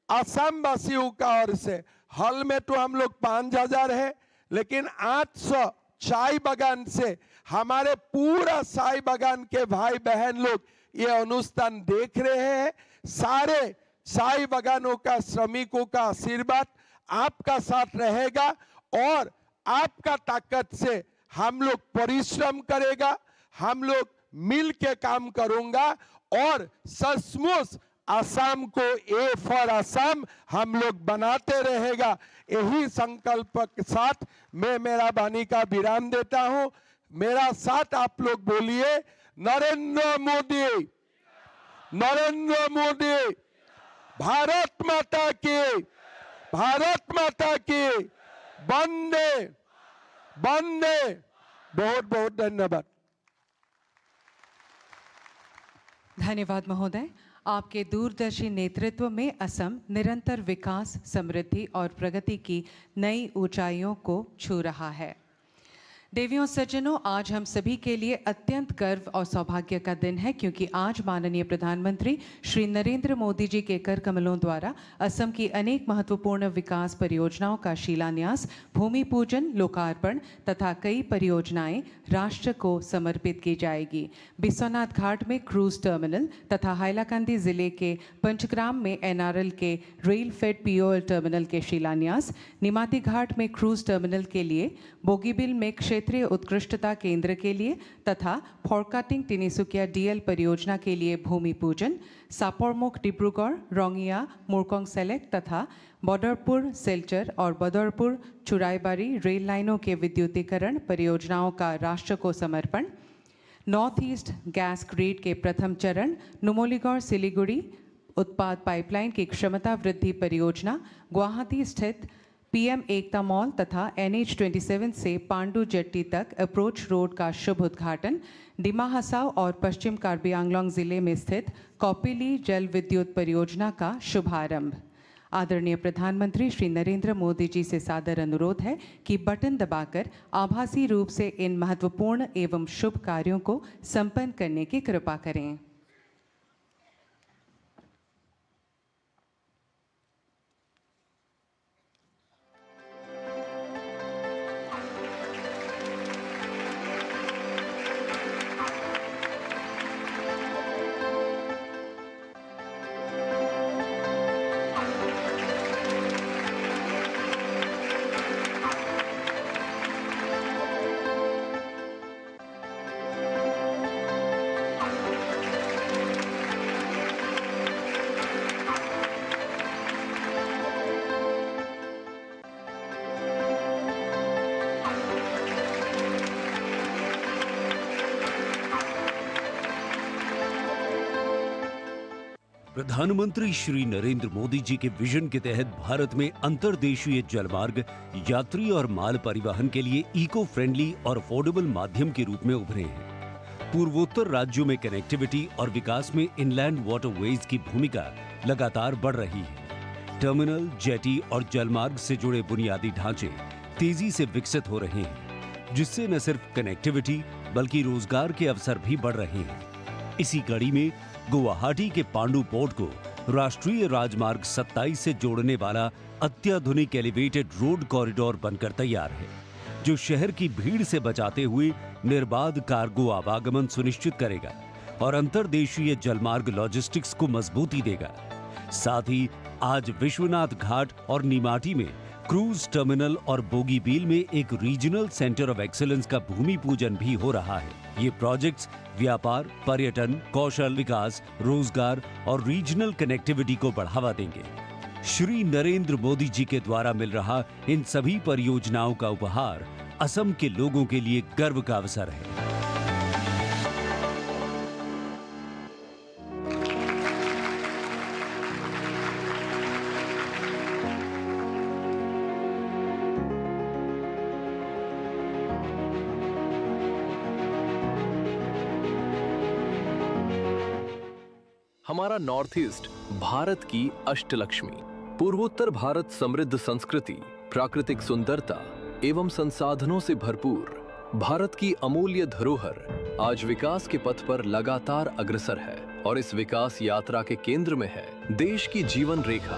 असम वासियों का ओर से, हॉल में तो हम लोग 5,000 है, लेकिन 800 चाय बागान से हमारे पूरा चाय बागान के भाई बहन लोग ये अनुष्ठान देख रहे हैं। सारे चाय बागानों का श्रमिकों का आशीर्वाद आपका साथ रहेगा और आपका ताकत से हम लोग परिश्रम करेगा, हम लोग मिल के काम करूंगा और सचमुच आसाम को ए फॉर आसाम हम लोग बनाते रहेगा। यही संकल्प के साथ मैं मेरा वाणी का विराम देता हूं। मेरा साथ आप लोग बोलिए, नरेंद्र मोदी, नरेंद्र मोदी, भारत माता की, भारत माता की, वंदे वंदे। बहुत बहुत धन्यवाद। धन्यवाद महोदय। आपके दूरदर्शी नेतृत्व में असम निरंतर विकास, समृद्धि और प्रगति की नई ऊंचाइयों को छू रहा है। देवियों सज्जनों, आज हम सभी के लिए अत्यंत गर्व और सौभाग्य का दिन है, क्योंकि आज माननीय प्रधानमंत्री श्री नरेंद्र मोदी जी के कर कमलों द्वारा असम की अनेक महत्वपूर्ण विकास परियोजनाओं का शिलान्यास, भूमि पूजन, लोकार्पण तथा कई परियोजनाएं राष्ट्र को समर्पित की जाएगी। बिस्वनाथ घाट में क्रूज टर्मिनल तथा हाइलाकंदी जिले के पंचग्राम में एनआरएल के रेल फेड पीओएल टर्मिनल के शिलान्यास, निमाती घाट में क्रूज टर्मिनल के लिए, बोगीबिल में क्षेत्रीय उत्कृष्टता केंद्र के लिए तथा फोरकाटिंग तिनिसुकिया डीएल परियोजना के लिए भूमि पूजन, सापरमुख डिब्रूगढ़, रोंगिया, मुरकोंग सेलेक्ट तथा बदरपुर सिलचर और बदरपुर चुराईबाड़ी रेल लाइनों के विद्युतीकरण परियोजनाओं का राष्ट्र को समर्पण, नॉर्थ ईस्ट गैस ग्रिड के प्रथम चरण, नुमलीगढ़ सिलीगुड़ी उत्पाद पाइपलाइन की क्षमता वृद्धि परियोजना, गुवाहाटी स्थित पीएम एकता मॉल तथा NH27 से पांडु जेट्टी तक अप्रोच रोड का शुभ उद्घाटन, डिमा हसाओ और पश्चिम कार्बी आंगलोंग जिले में स्थित कौपिली जल विद्युत परियोजना का शुभारंभ। आदरणीय प्रधानमंत्री श्री नरेंद्र मोदी जी से सादर अनुरोध है कि बटन दबाकर आभासी रूप से इन महत्वपूर्ण एवं शुभ कार्यों को संपन्न करने की कृपा करें। प्रधानमंत्री श्री नरेंद्र मोदी जी के विजन के तहत भारत में अंतर्देशीय जलमार्ग यात्री और माल परिवहन के लिए इको फ्रेंडली और अफोर्डेबल माध्यम के रूप में उभरे हैं। पूर्वोत्तर राज्यों में कनेक्टिविटी और विकास में इनलैंड वाटरवेज की भूमिका लगातार बढ़ रही है। टर्मिनल, जेटी और जलमार्ग से जुड़े बुनियादी ढांचे तेजी से विकसित हो रहे हैं, जिससे न सिर्फ कनेक्टिविटी बल्कि रोजगार के अवसर भी बढ़ रहे हैं। इसी कड़ी में गुवाहाटी के पांडु पोर्ट को राष्ट्रीय राजमार्ग 27 से जोड़ने वाला अत्याधुनिक एलिवेटेड रोड कॉरिडोर बनकर तैयार है, जो शहर की भीड़ से बचाते हुए निर्बाध कार्गो आवागमन सुनिश्चित करेगा और अंतर्देशीय जलमार्ग लॉजिस्टिक्स को मजबूती देगा। साथ ही आज विश्वनाथ घाट और निमाटी में क्रूज टर्मिनल और बोगीबील में एक रीजनल सेंटर ऑफ एक्सीलेंस का भूमि पूजन भी हो रहा है। ये प्रोजेक्ट्स व्यापार, पर्यटन, कौशल विकास, रोजगार और रीजनल कनेक्टिविटी को बढ़ावा देंगे। श्री नरेंद्र मोदी जी के द्वारा मिल रहा इन सभी परियोजनाओं का उपहार असम के लोगों के लिए गर्व का अवसर है। हमारा नॉर्थ ईस्ट भारत की अष्टलक्ष्मी, पूर्वोत्तर भारत समृद्ध संस्कृति, प्राकृतिक सुंदरता एवं संसाधनों से भरपूर भारत की अमूल्य धरोहर आज विकास के पथ पर लगातार अग्रसर है और इस विकास यात्रा के केंद्र में है देश की जीवन रेखा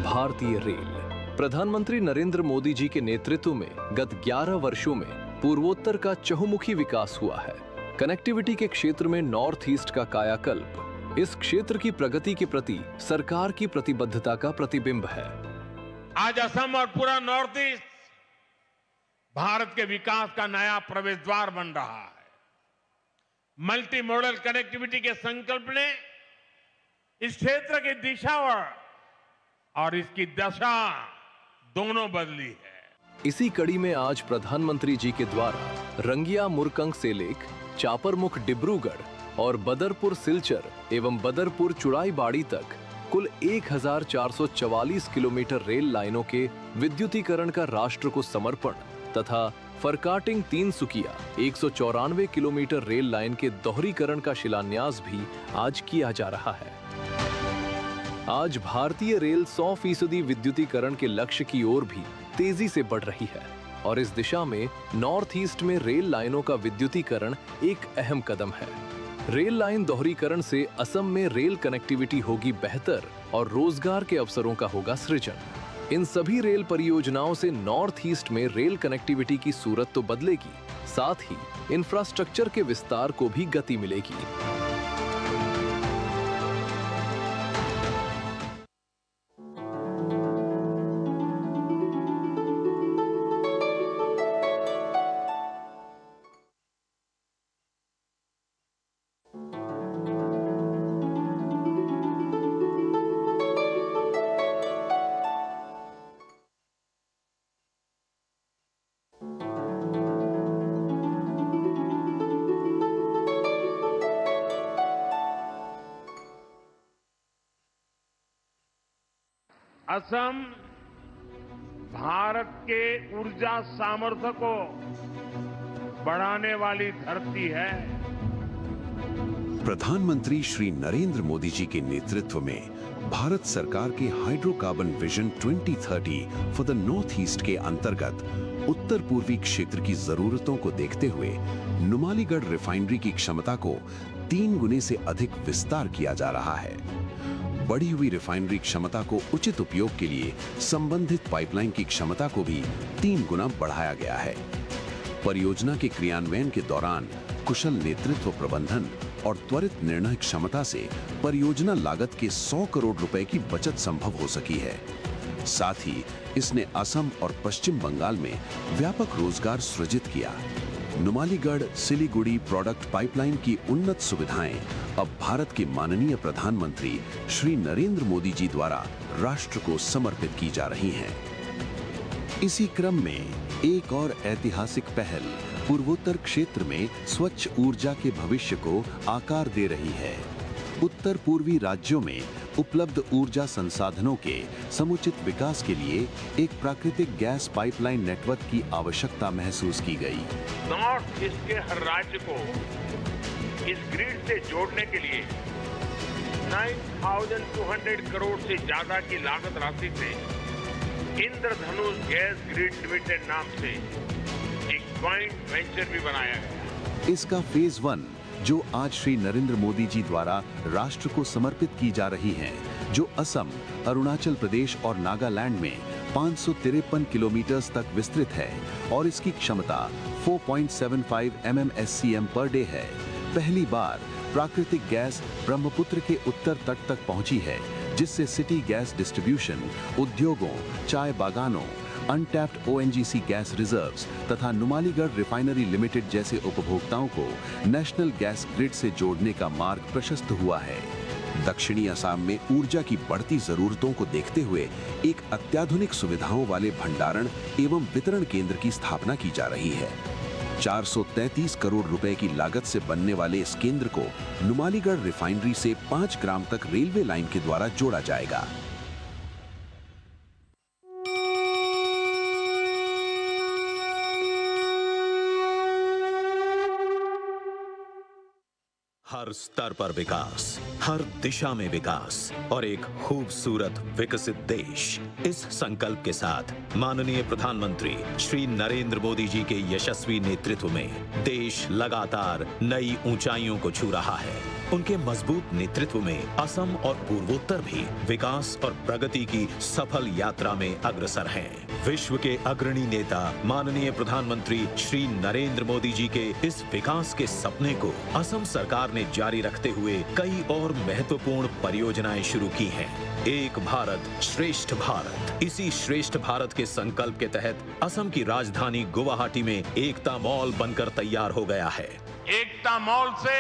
भारतीय रेल। प्रधानमंत्री नरेंद्र मोदी जी के नेतृत्व में गत 11 वर्षों में पूर्वोत्तर का चहुमुखी विकास हुआ है। कनेक्टिविटी के क्षेत्र में नॉर्थ ईस्ट का कायाकल्प इस क्षेत्र की प्रगति के प्रति सरकार की प्रतिबद्धता का प्रतिबिंब है। आज असम और पूरा नॉर्थ ईस्ट भारत के विकास का नया प्रवेश द्वार बन रहा है। मल्टी मॉडल कनेक्टिविटी के संकल्प ने इस क्षेत्र की दिशा और इसकी दशा दोनों बदली है। इसी कड़ी में आज प्रधानमंत्री जी के द्वारा रंगिया मुरकंग सेलेक, चापरमुख डिब्रूगढ़ और बदरपुर सिलचर एवं बदरपुर चुड़ाईबाड़ी तक कुल 1444 किलोमीटर रेल लाइनों के विद्युतीकरण का राष्ट्र को समर्पण तथा फरकाटिंग तिनसुकिया 194 किलोमीटर रेल लाइन के दोहरीकरण का शिलान्यास भी आज किया जा रहा है। आज भारतीय रेल 100% विद्युतीकरण के लक्ष्य की ओर भी तेजी से बढ़ रही है और इस दिशा में नॉर्थ ईस्ट में रेल लाइनों का विद्युतीकरण एक अहम कदम है। रेल लाइन दोहरीकरण से असम में रेल कनेक्टिविटी होगी बेहतर और रोजगार के अवसरों का होगा सृजन। इन सभी रेल परियोजनाओं से नॉर्थ ईस्ट में रेल कनेक्टिविटी की सूरत तो बदलेगी, साथ ही इंफ्रास्ट्रक्चर के विस्तार को भी गति मिलेगी। असम भारत के ऊर्जा सामर्थ्य को बढ़ाने वाली धरती है। प्रधानमंत्री श्री नरेंद्र मोदी जी के नेतृत्व में भारत सरकार के hydrocarbon vision 2030 for the north east के अंतर्गत उत्तर पूर्वी क्षेत्र की जरूरतों को देखते हुए नुमालीगढ़ रिफाइनरी की क्षमता को 3 गुने से अधिक विस्तार किया जा रहा है। बढ़ी हुई रिफाइनरी क्षमता को उचित उपयोग के लिए संबंधित पाइपलाइन की क्षमता को भी 3 गुना बढ़ाया गया है। परियोजना के क्रियान्वयन के दौरान कुशल नेतृत्व प्रबंधन और त्वरित निर्णय क्षमता से परियोजना लागत के 100 करोड़ रुपए की बचत संभव हो सकी है। साथ ही इसने असम और पश्चिम बंगाल में व्यापक रोजगार सृजित किया। नुमालीगढ़ सिलीगुड़ी प्रोडक्ट पाइपलाइन की उन्नत सुविधाएं अब भारत के माननीय प्रधानमंत्री श्री नरेंद्र मोदी जी द्वारा राष्ट्र को समर्पित की जा रही हैं। इसी क्रम में एक और ऐतिहासिक पहल पूर्वोत्तर क्षेत्र में स्वच्छ ऊर्जा के भविष्य को आकार दे रही है। उत्तर पूर्वी राज्यों में उपलब्ध ऊर्जा संसाधनों के समुचित विकास के लिए एक प्राकृतिक गैस पाइपलाइन नेटवर्क की आवश्यकता महसूस की गई। नॉर्थ ईस्ट के हर राज्य को इस ग्रिड से जोड़ने के लिए 9,200 करोड़ से ज्यादा की लागत राशि से इंद्रधनुष गैस ग्रिड लिमिटेड नाम से एक ज्वाइंट वेंचर भी बनाया गया। इसका फेज 1 जो आज श्री नरेंद्र मोदी जी द्वारा राष्ट्र को समर्पित की जा रही है, जो असम, अरुणाचल प्रदेश और नागालैंड में 553 किलोमीटर तक विस्तृत है और इसकी क्षमता 4.75 MMSCM पर डे है। पहली बार प्राकृतिक गैस ब्रह्मपुत्र के उत्तर तट तक पहुंची है, जिससे सिटी गैस डिस्ट्रीब्यूशन, उद्योगों, चाय बागानों, अनटैप्ड ओएनजीसी गैस रिजर्व्स तथा नुमालीगढ़ रिफाइनरी लिमिटेड जैसे उपभोक्ताओं को नेशनल गैस ग्रिड से जोड़ने का मार्ग प्रशस्त हुआ है। दक्षिणी असम में ऊर्जा की बढ़ती जरूरतों को देखते हुए एक अत्याधुनिक सुविधाओं वाले भंडारण एवं वितरण केंद्र की स्थापना की जा रही है। 433 करोड़ रुपए की लागत से बनने वाले इस केंद्र को नुमालीगढ़ रिफाइनरी से 5 ग्राम तक रेलवे लाइन के द्वारा जोड़ा जाएगा। हर स्तर पर विकास, हर दिशा में विकास और एक खूबसूरत विकसित देश। इस संकल्प के साथ माननीय प्रधानमंत्री श्री नरेंद्र मोदी जी के यशस्वी नेतृत्व में देश लगातार नई ऊंचाइयों को छू रहा है। उनके मजबूत नेतृत्व में असम और पूर्वोत्तर भी विकास और प्रगति की सफल यात्रा में अग्रसर हैं। विश्व के अग्रणी नेता माननीय प्रधानमंत्री श्री नरेंद्र मोदी जी के इस विकास के सपने को असम सरकार ने जारी रखते हुए कई और महत्वपूर्ण परियोजनाएं शुरू की हैं। एक भारत श्रेष्ठ भारत। इसी श्रेष्ठ भारत के संकल्प के तहत असम की राजधानी गुवाहाटी में एकता मॉल बनकर तैयार हो गया है। एकता मॉल से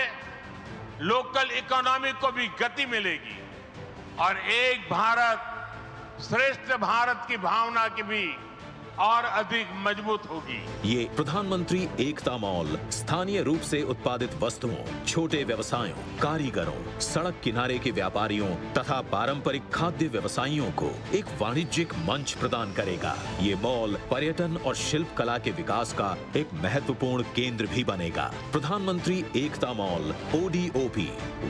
लोकल इकोनॉमी को भी गति मिलेगी और एक भारत श्रेष्ठ भारत की भावना की भी और अधिक मजबूत होगी। ये प्रधानमंत्री एकता मॉल स्थानीय रूप से उत्पादित वस्तुओं, छोटे व्यवसायों, कारीगरों, सड़क किनारे के व्यापारियों तथा पारंपरिक खाद्य व्यवसायियों को एक वाणिज्यिक मंच प्रदान करेगा। ये मॉल पर्यटन और शिल्प कला के विकास का एक महत्वपूर्ण केंद्र भी बनेगा। प्रधानमंत्री Ekta mall ODOP,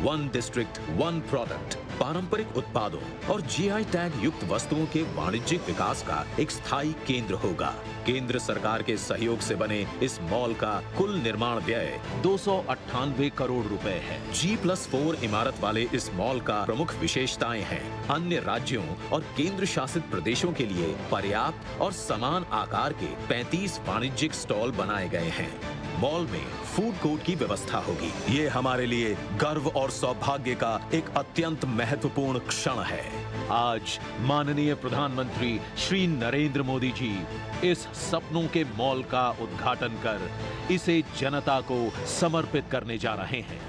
one district one product, पारंपरिक उत्पादों और GI टैग युक्त वस्तुओं के वाणिज्यिक विकास का एक स्थायी केंद्र होगा। केंद्र सरकार के सहयोग से बने इस मॉल का कुल निर्माण व्यय 298 करोड़ रुपए है। G+4 इमारत वाले इस मॉल का प्रमुख विशेषताएं हैं। अन्य राज्यों और केंद्र शासित प्रदेशों के लिए पर्याप्त और समान आकार के 35 वाणिज्यिक स्टॉल बनाए गए हैं। मॉल में फूड कोर्ट की व्यवस्था होगी। ये हमारे लिए गर्व और सौभाग्य का एक अत्यंत महत्वपूर्ण क्षण है। आज माननीय प्रधानमंत्री श्री नरेंद्र मोदी जी इस सपनों के मॉल का उद्घाटन कर इसे जनता को समर्पित करने जा रहे हैं।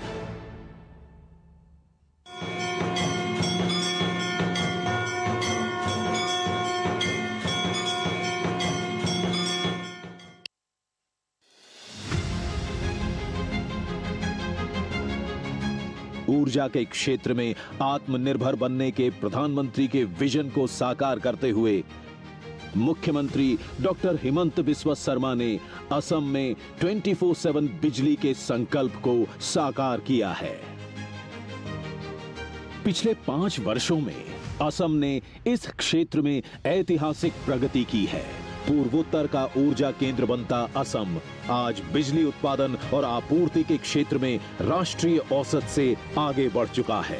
ऊर्जा के क्षेत्र में आत्मनिर्भर बनने के प्रधानमंत्री के विजन को साकार करते हुए मुख्यमंत्री डॉक्टर हिमंत बिस्वा शर्मा ने असम में 24/7 बिजली के संकल्प को साकार किया है। पिछले 5 वर्षों में असम ने इस क्षेत्र में ऐतिहासिक प्रगति की है। पूर्वोत्तर का ऊर्जा केंद्र बनता असम आज बिजली उत्पादन और आपूर्ति के क्षेत्र में राष्ट्रीय औसत से आगे बढ़ चुका है।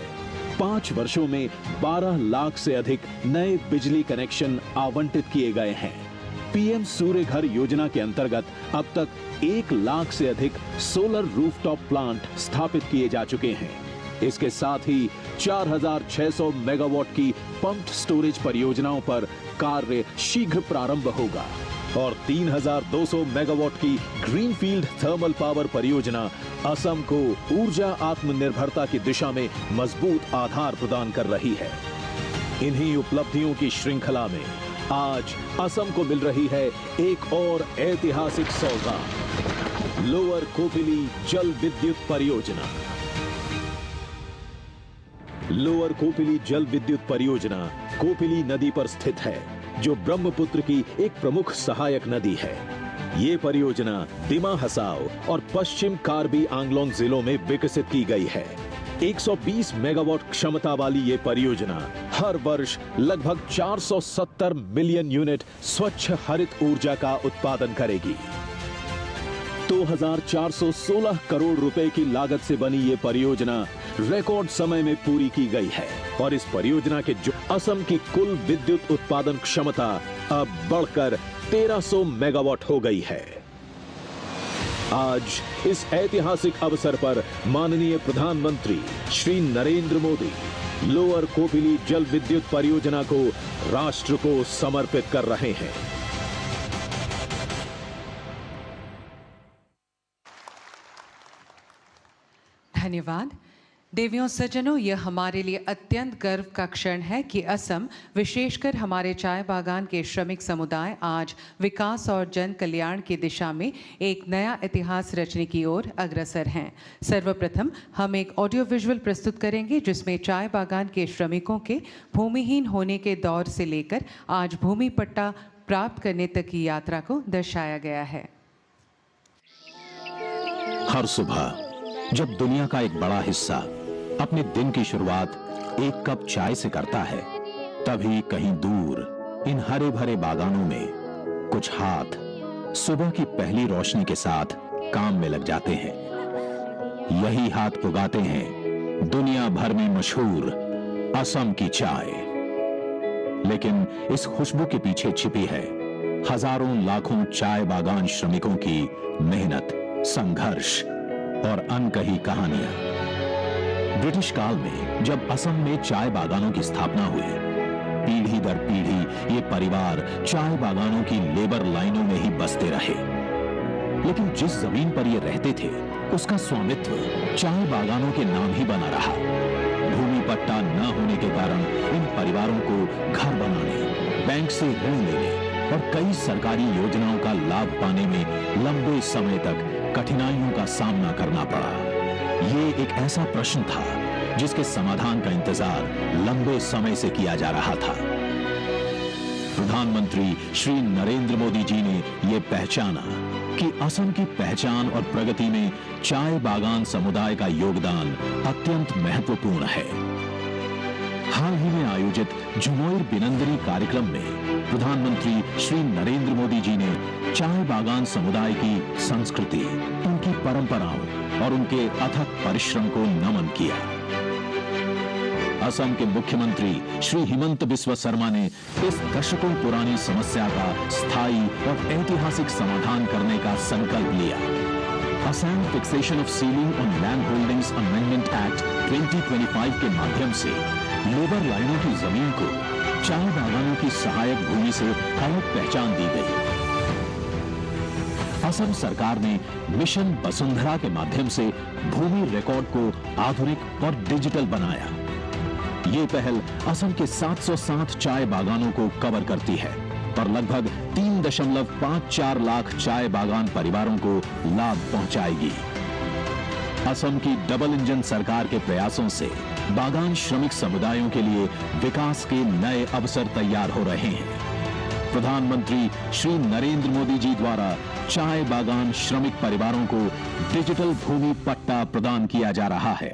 5 वर्षों में 12 लाख से अधिक नए बिजली कनेक्शन आवंटित किए गए हैं। पीएम सूर्य घर योजना के अंतर्गत अब तक 1 लाख से अधिक सोलर रूफटॉप प्लांट स्थापित किए जा चुके हैं। इसके साथ ही 4600 मेगावाट की पंप्ड स्टोरेज परियोजनाओं पर कार्य शीघ्र प्रारंभ होगा और 3200 मेगावाट की ग्रीनफील्ड थर्मल पावर परियोजना असम को ऊर्जा आत्मनिर्भरता की दिशा में मजबूत आधार प्रदान कर रही है। इन्हीं उपलब्धियों की श्रृंखला में आज असम को मिल रही है एक और ऐतिहासिक सौगात, लोअर कोपिली जल विद्युत परियोजना। लोअर कोपिली जल विद्युत परियोजना कोपिली नदी पर स्थित है, जो ब्रह्मपुत्र की एक प्रमुख सहायक नदी है। ये परियोजना दिमा हसाओ और पश्चिम कार्बी आंगलोंग जिलों में विकसित की गई है। 120 मेगावाट क्षमता वाली ये परियोजना हर वर्ष लगभग 470 मिलियन यूनिट स्वच्छ हरित ऊर्जा का उत्पादन करेगी। 2416 करोड़ रुपए की लागत से बनी ये परियोजना रिकॉर्ड समय में पूरी की गई है और इस परियोजना के जो असम की कुल विद्युत उत्पादन क्षमता अब बढ़कर 1300 मेगावाट हो गई है। आज इस ऐतिहासिक अवसर पर माननीय प्रधानमंत्री श्री नरेंद्र मोदी लोअर कोपिली जल विद्युत परियोजना को राष्ट्र को समर्पित कर रहे हैं। धन्यवाद। देवियों सज्जनों, यह हमारे लिए अत्यंत गर्व का क्षण है कि असम, विशेषकर हमारे चाय बागान के श्रमिक समुदाय आज विकास और जन कल्याण की दिशा में एक नया इतिहास रचने की ओर अग्रसर हैं। सर्वप्रथम हम एक ऑडियो विजुअल प्रस्तुत करेंगे जिसमें चाय बागान के श्रमिकों के भूमिहीन होने के दौर से लेकर आज भूमि पट्टा प्राप्त करने तक की यात्रा को दर्शाया गया है। हर सुबह जब दुनिया का एक बड़ा हिस्सा अपने दिन की शुरुआत एक कप चाय से करता है, तभी कहीं दूर इन हरे भरे बागानों में कुछ हाथ सुबह की पहली रोशनी के साथ काम में लग जाते हैं। यही हाथ उगाते हैं दुनिया भर में मशहूर असम की चाय। लेकिन इस खुशबू के पीछे छिपी है हजारों लाखों चाय बागान श्रमिकों की मेहनत, संघर्ष और अनकही कहानियां। ब्रिटिश काल में जब असम में चाय बागानों की स्थापना हुई, पीढ़ी दर पीढ़ी ये परिवार चाय बागानों की लेबर लाइनों में ही बसते रहे। लेकिन जिस जमीन पर ये रहते थे उसका स्वामित्व चाय बागानों के नाम ही बना रहा। भूमि पट्टा न होने के कारण इन परिवारों को घर बनाने, बैंक से ऋण लेने और कई सरकारी योजनाओं का लाभ पाने में लंबे समय तक कठिनाइयों का सामना करना पड़ा। ये एक ऐसा प्रश्न था जिसके समाधान का इंतजार लंबे समय से किया जा रहा था। प्रधानमंत्री श्री नरेंद्र मोदी जी ने यह पहचाना कि असम की पहचान और प्रगति में चाय बागान समुदाय का योगदान अत्यंत महत्वपूर्ण है। हाल ही में आयोजित जुमोइर बिनंदरी कार्यक्रम में प्रधानमंत्री श्री नरेंद्र मोदी जी ने चाय बागान समुदाय की संस्कृति, उनकी परंपराओं और उनके अथक परिश्रम को नमन किया। असम के मुख्यमंत्री श्री हिमंत बिस्वा शर्मा ने इस दशकों पुरानी समस्या का स्थायी और ऐतिहासिक समाधान करने का संकल्प लिया। Assam fixation of ceiling on land holdings amendment act 2025 के माध्यम से लेबर लाइनों की जमीन को चाय बागानों की सहायक भूमि से अलग पहचान दी गई। असम सरकार ने मिशन वसुंधरा के माध्यम से भूमि रिकॉर्ड को आधुनिक और डिजिटल बनाया। ये पहल असम के 707 चाय बागानों को कवर करती है और लगभग 3.54 लाख चाय बागान परिवारों को लाभ पहुंचाएगी। असम की डबल इंजन सरकार के प्रयासों से बागान श्रमिक समुदायों के लिए विकास के नए अवसर तैयार हो रहे हैं। प्रधानमंत्री श्री नरेंद्र मोदी जी द्वारा चाय बागान श्रमिक परिवारों को डिजिटल भूमि पट्टा प्रदान किया जा रहा है।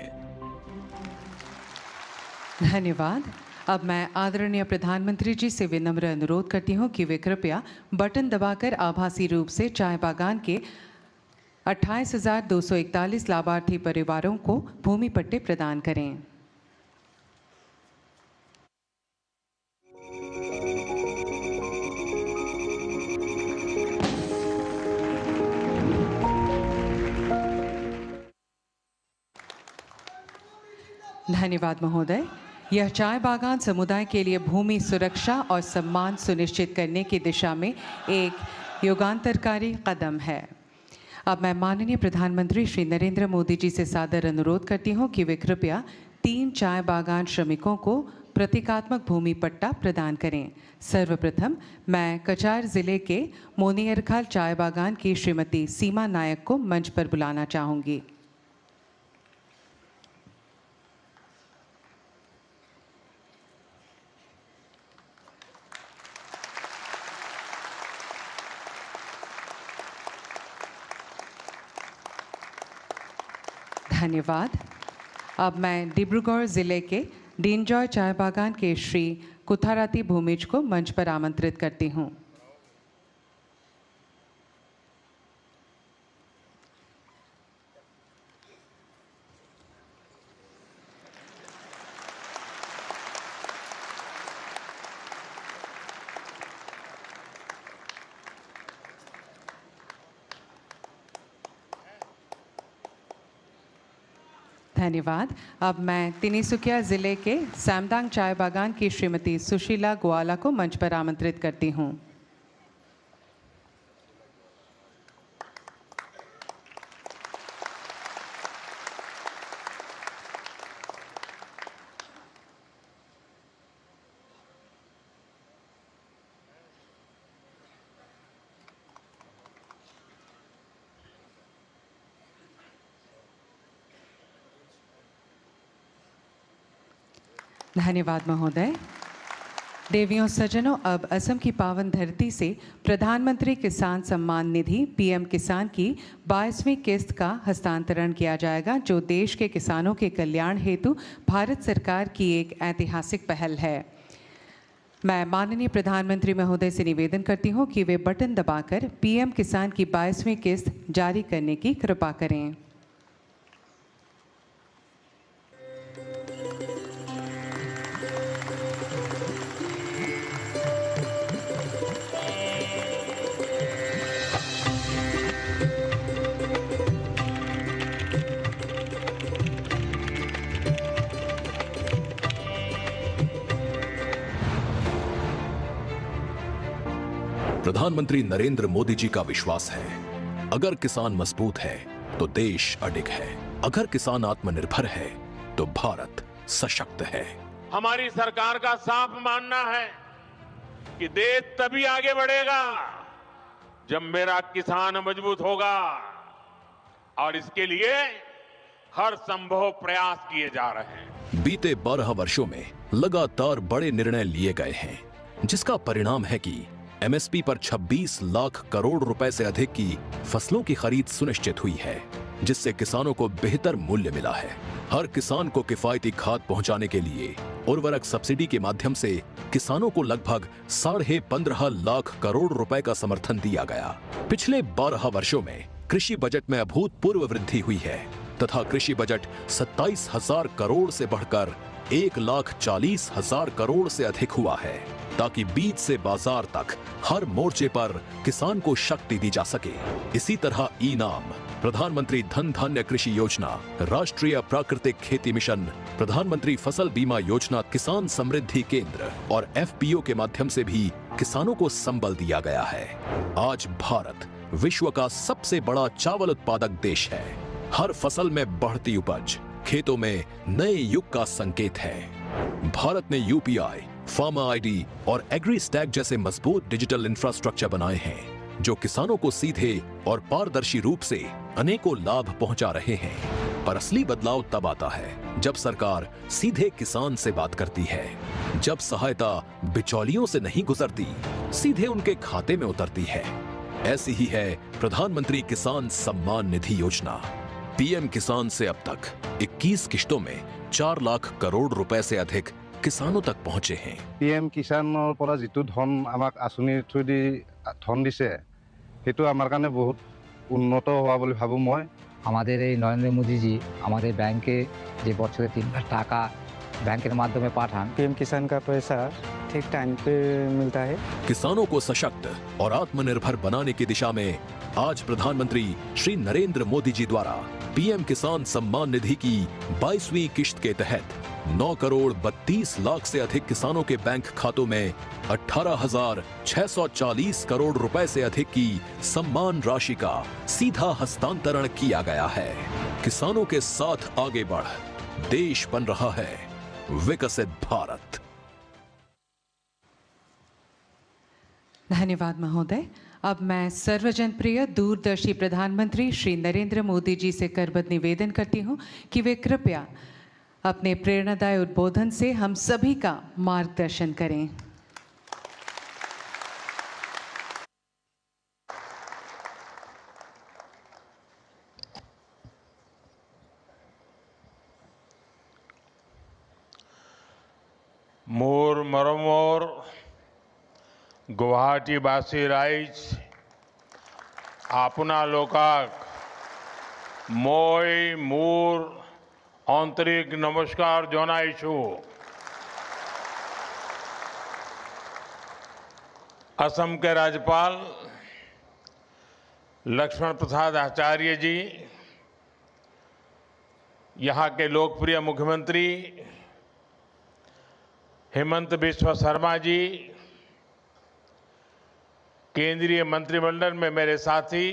धन्यवाद। अब मैं आदरणीय प्रधानमंत्री जी से विनम्र अनुरोध करती हूं कि वे कृपया बटन दबाकर आभासी रूप से चाय बागान के 28,241 लाभार्थी परिवारों को भूमि पट्टे प्रदान करें। धन्यवाद महोदय। यह चाय बागान समुदाय के लिए भूमि सुरक्षा और सम्मान सुनिश्चित करने की दिशा में एक युगांतरकारी कदम है। अब मैं माननीय प्रधानमंत्री श्री नरेंद्र मोदी जी से सादर अनुरोध करती हूं कि वे कृपया 3 चाय बागान श्रमिकों को प्रतीकात्मक भूमि पट्टा प्रदान करें। सर्वप्रथम मैं कचार जिले के मोनियरखाल चाय बागान की श्रीमती सीमा नायक को मंच पर बुलाना चाहूंगी। धन्यवाद। अब मैं डिब्रूगढ़ जिले के डीनजॉय चाय बागान के श्री कुथाराती भूमिज को मंच पर आमंत्रित करती हूं। धन्यवाद। अब मैं तिनिसुकिया जिले के सैमदांग चाय बागान की श्रीमती सुशीला गोवाला को मंच पर आमंत्रित करती हूं। धन्यवाद महोदय। देवियों सज्जनों, अब असम की पावन धरती से प्रधानमंत्री किसान सम्मान निधि पीएम किसान की 22वीं किस्त का हस्तांतरण किया जाएगा, जो देश के किसानों के कल्याण हेतु भारत सरकार की एक ऐतिहासिक पहल है। मैं माननीय प्रधानमंत्री महोदय से निवेदन करती हूं कि वे बटन दबाकर पीएम किसान की 22वीं किस्त जारी करने की कृपा करें। प्रधानमंत्री नरेंद्र मोदी जी का विश्वास है, अगर किसान मजबूत है तो देश अडिग है, अगर किसान आत्मनिर्भर है तो भारत सशक्त है। हमारी सरकार का साफ मानना है कि देश तभी आगे बढ़ेगा जब मेरा किसान मजबूत होगा, और इसके लिए हर संभव प्रयास किए जा रहे हैं। बीते 12 वर्षों में लगातार बड़े निर्णय लिए गए हैं, जिसका परिणाम है कि एमएसपी पर 26 लाख करोड़ रुपए से अधिक की फसलों की खरीद सुनिश्चित हुई है, जिससे किसानों को बेहतर मूल्य मिला है। हर किसान को किफायती खाद पहुंचाने के लिए उर्वरक सब्सिडी के माध्यम से किसानों को लगभग 15.5 लाख करोड़ रुपए का समर्थन दिया गया। पिछले 12 वर्षों में कृषि बजट में अभूतपूर्व वृद्धि हुई है तथा कृषि बजट 27,000 करोड़ से बढ़कर 1,40,000 करोड़ से अधिक हुआ है, ताकि बीज से बाजार तक हर मोर्चे पर किसान को शक्ति दी जा सके। इसी तरह ई-नाम, प्रधानमंत्री धन धान्य कृषि योजना, राष्ट्रीय प्राकृतिक खेती मिशन, प्रधानमंत्री फसल बीमा योजना, किसान समृद्धि केंद्र और एफपीओ के माध्यम से भी किसानों को संबल दिया गया है। आज भारत विश्व का सबसे बड़ा चावल उत्पादक देश है। हर फसल में बढ़ती उपज खेतों में नए युग का संकेत है। भारत ने यूपीआई, फार्मर आईडी और एग्री स्टैक जैसे मजबूत डिजिटल इंफ्रास्ट्रक्चर बनाए हैं, जो किसानों को सीधे और पारदर्शी रूप से अनेकों लाभ पहुंचा रहे हैं। पर असली बदलाव तब आता है जब सरकार सीधे किसान से बात करती है, जब सहायता बिचौलियों से नहीं गुजरती, सीधे उनके खाते में उतरती है। ऐसी ही है प्रधानमंत्री किसान सम्मान निधि योजना। पीएम किसान से अब तक 21 किश्तों में 4 लाख करोड़ रुपए से अधिक किसानों तक पहुंचे हैं। पीएम किसाনৰ পৰা যিটো ধন আমাক আঁচনিৰ থ্ৰুদি ধন দিছে, সেইটো আমাৰ কাৰণে বহুত উন্নত হোৱা বুলি ভাবো মই। আমাদের এই নরেন্দ্র মোদীজি আমাদের ব্যাংকে যে বছরে 3 টাকা बैंकेर माध्यम में पाठान। पीएम किसान का पैसा ठीक टाइम पे मिलता है। किसानों को सशक्त और आत्मनिर्भर बनाने की दिशा में आज प्रधानमंत्री श्री नरेंद्र मोदी जी द्वारा पीएम किसान सम्मान निधि की 22वीं किश्त के तहत 9 करोड़ 32 लाख से अधिक किसानों के बैंक खातों में 18,640 करोड़ रुपए से अधिक की सम्मान राशि का सीधा हस्तांतरण किया गया है। किसानों के साथ आगे बढ़ देश बन रहा है विकसित भारत। धन्यवाद महोदय। अब मैं सर्वजन प्रिय दूरदर्शी प्रधानमंत्री श्री नरेंद्र मोदी जी से करबद्ध निवेदन करती हूं कि वे कृपया अपने प्रेरणादायी उद्बोधन से हम सभी का मार्गदर्शन करें। मोर मरमोर गुवाहाटीबासी राइज आपना लोकाक মই मोर आंतरिक नमस्कार जनाइछु। असम के राज्यपाल लक्ष्मण प्रसाद आचार्य जी, यहाँ के लोकप्रिय मुख्यमंत्री हेमंत बिस्वा शर्मा जी, केंद्रीय मंत्रिमंडल में मेरे साथी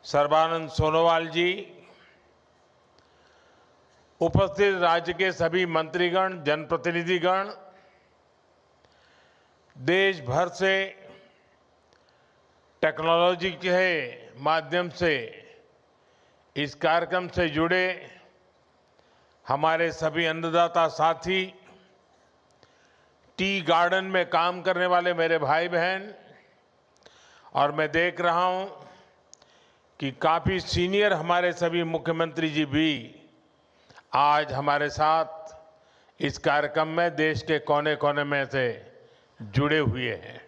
सर्बानंद सोनोवाल जी, उपस्थित राज्य के सभी मंत्रीगण, जनप्रतिनिधिगण, देश भर से टेक्नोलॉजी के माध्यम से इस कार्यक्रम से जुड़े हमारे सभी अन्नदाता साथी, टी गार्डन में काम करने वाले मेरे भाई बहन, और मैं देख रहा हूं कि काफी सीनियर हमारे सभी मुख्यमंत्री जी भी आज हमारे साथ इस कार्यक्रम में देश के कोने कोने में से जुड़े हुए हैं।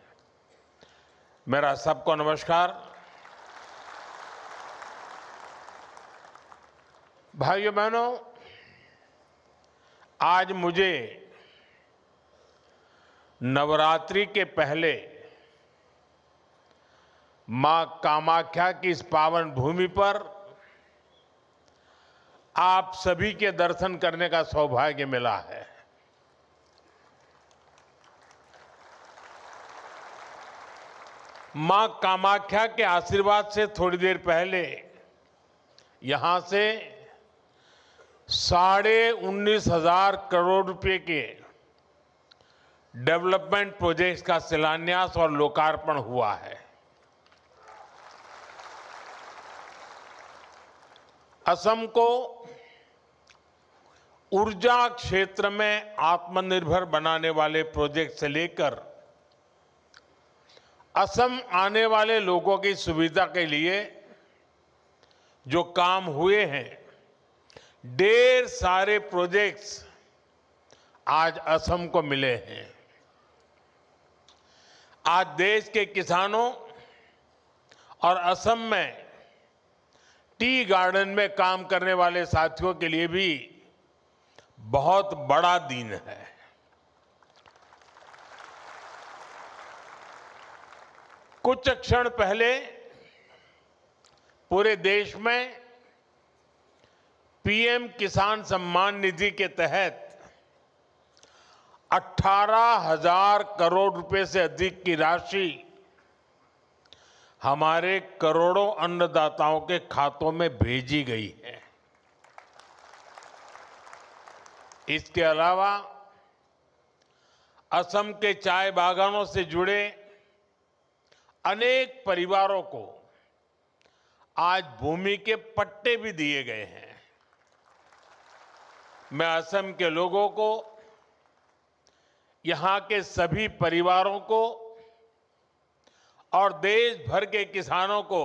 मेरा सबको नमस्कार। भाइयों बहनों, आज मुझे नवरात्रि के पहले मां कामाख्या की इस पावन भूमि पर आप सभी के दर्शन करने का सौभाग्य मिला है। मां कामाख्या के आशीर्वाद से थोड़ी देर पहले यहां से 19,500 करोड़ रुपए के डेवलपमेंट प्रोजेक्ट्स का शिलान्यास और लोकार्पण हुआ है। असम को ऊर्जा क्षेत्र में आत्मनिर्भर बनाने वाले प्रोजेक्ट से लेकर असम आने वाले लोगों की सुविधा के लिए जो काम हुए हैं, ढेर सारे प्रोजेक्ट्स आज असम को मिले हैं। आज देश के किसानों और असम में टी गार्डन में काम करने वाले साथियों के लिए भी बहुत बड़ा दिन है। कुछ क्षण पहले पूरे देश में पीएम किसान सम्मान निधि के तहत 18,000 करोड़ रुपए से अधिक की राशि हमारे करोड़ों अन्नदाताओं के खातों में भेजी गई है। इसके अलावा असम के चाय बागानों से जुड़े अनेक परिवारों को आज भूमि के पट्टे भी दिए गए हैं। मैं असम के लोगों को, यहां के सभी परिवारों को और देश भर के किसानों को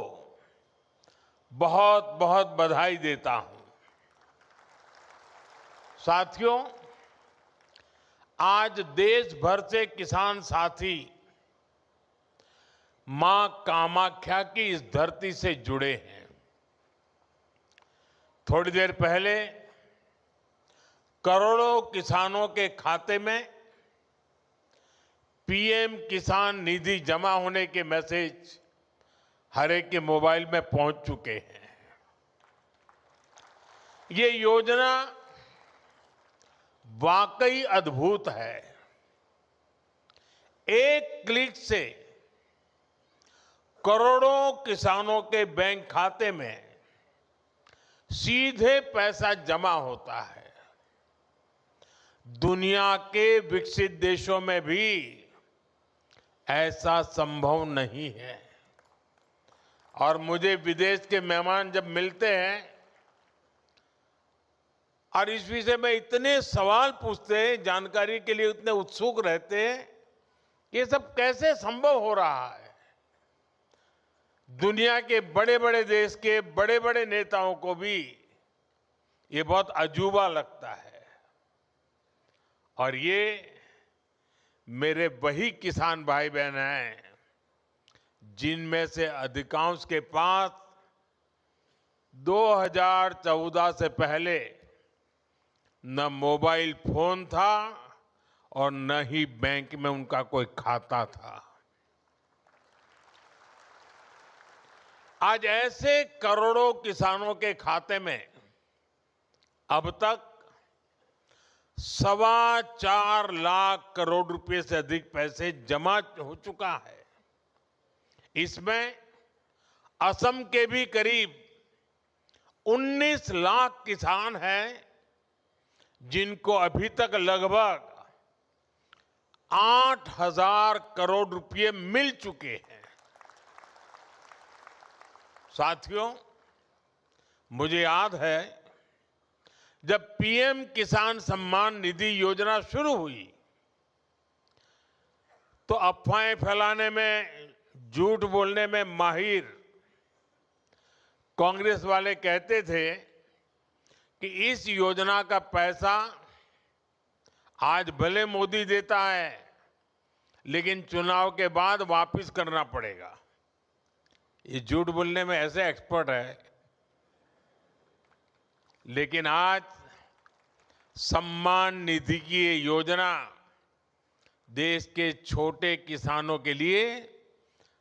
बहुत बहुत बधाई देता हूं। साथियों, आज देश भर से किसान साथी मां कामाख्या की इस धरती से जुड़े हैं। थोड़ी देर पहले करोड़ों किसानों के खाते में पीएम किसान निधि जमा होने के मैसेज हर एक के मोबाइल में पहुंच चुके हैं। ये योजना वाकई अद्भुत है। एक क्लिक से करोड़ों किसानों के बैंक खाते में सीधे पैसा जमा होता है। दुनिया के विकसित देशों में भी ऐसा संभव नहीं है। और मुझे विदेश के मेहमान जब मिलते हैं और इस विषय में इतने सवाल पूछते हैं, जानकारी के लिए इतने उत्सुक रहते हैं, ये सब कैसे संभव हो रहा है। दुनिया के बड़े बड़े देश के बड़े बड़े नेताओं को भी ये बहुत अजूबा लगता है। और ये मेरे वही किसान भाई बहन हैं जिनमें से अधिकांश के पास 2014 से पहले न मोबाइल फोन था और न ही बैंक में उनका कोई खाता था। आज ऐसे करोड़ों किसानों के खाते में अब तक 4.25 लाख करोड़ रुपए से अधिक पैसे जमा हो चुका है। इसमें असम के भी करीब 19 लाख किसान हैं जिनको अभी तक लगभग 8,000 करोड़ रुपए मिल चुके हैं। साथियों, मुझे याद है जब पीएम किसान सम्मान निधि योजना शुरू हुई तो अफवाहें फैलाने में, झूठ बोलने में माहिर कांग्रेस वाले कहते थे कि इस योजना का पैसा आज भले मोदी देता है लेकिन चुनाव के बाद वापस करना पड़ेगा। ये झूठ बोलने में ऐसे एक्सपर्ट है। लेकिन आज सम्मान निधि की ये योजना देश के छोटे किसानों के लिए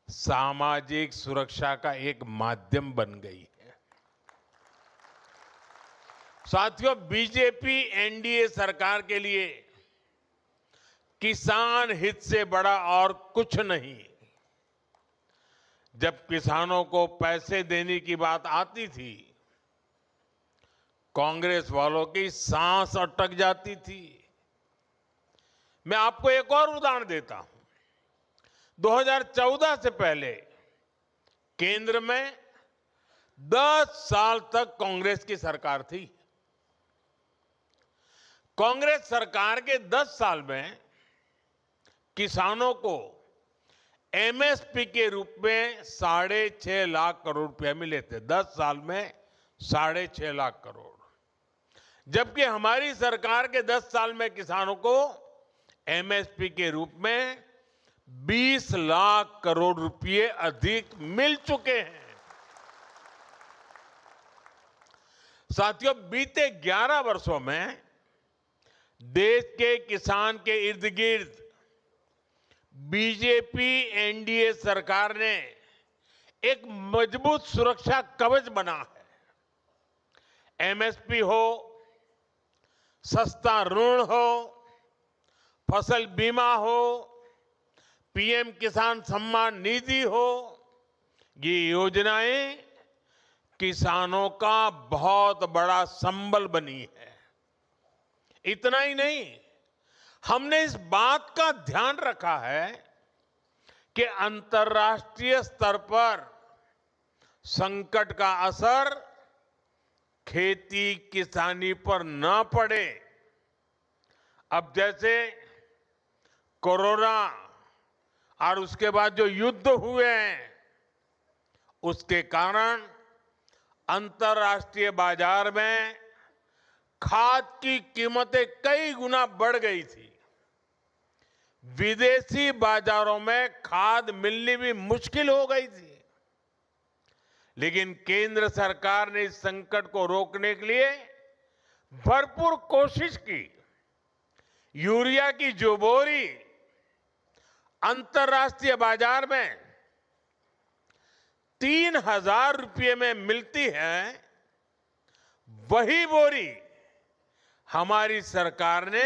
सामाजिक सुरक्षा का एक माध्यम बन गई है। साथियों, बीजेपी एनडीए सरकार के लिए किसान हित से बड़ा और कुछ नहीं। जब किसानों को पैसे देने की बात आती थी, कांग्रेस वालों की सांस अटक जाती थी। मैं आपको एक और उदाहरण देता हूं। 2014 से पहले केंद्र में 10 साल तक कांग्रेस की सरकार थी। कांग्रेस सरकार के 10 साल में किसानों को एमएसपी के रूप में 6.5 लाख करोड़ रुपए मिले थे। 10 साल में 6.5 लाख करोड़। जबकि हमारी सरकार के 10 साल में किसानों को एमएसपी के रूप में 20 लाख करोड़ रुपए अधिक मिल चुके हैं। साथियों, बीते 11 वर्षों में देश के किसान के इर्द गिर्द बीजेपी एनडीए सरकार ने एक मजबूत सुरक्षा कवच बना है। एमएसपी हो, सस्ता ऋण हो, फसल बीमा हो, पीएम किसान सम्मान निधि हो, ये योजनाएं किसानों का बहुत बड़ा संबल बनी है। इतना ही नहीं, हमने इस बात का ध्यान रखा है कि अंतर्राष्ट्रीय स्तर पर संकट का असर खेती किसानी पर न पड़े। अब जैसे कोरोना और उसके बाद जो युद्ध हुए हैं, उसके कारण अंतर्राष्ट्रीय बाजार में खाद की कीमतें कई गुना बढ़ गई थी। विदेशी बाजारों में खाद मिलनी भी मुश्किल हो गई थी। लेकिन केंद्र सरकार ने इस संकट को रोकने के लिए भरपूर कोशिश की। यूरिया की जो बोरी अंतर्राष्ट्रीय बाजार में 3,000 रुपये में मिलती है, वही बोरी हमारी सरकार ने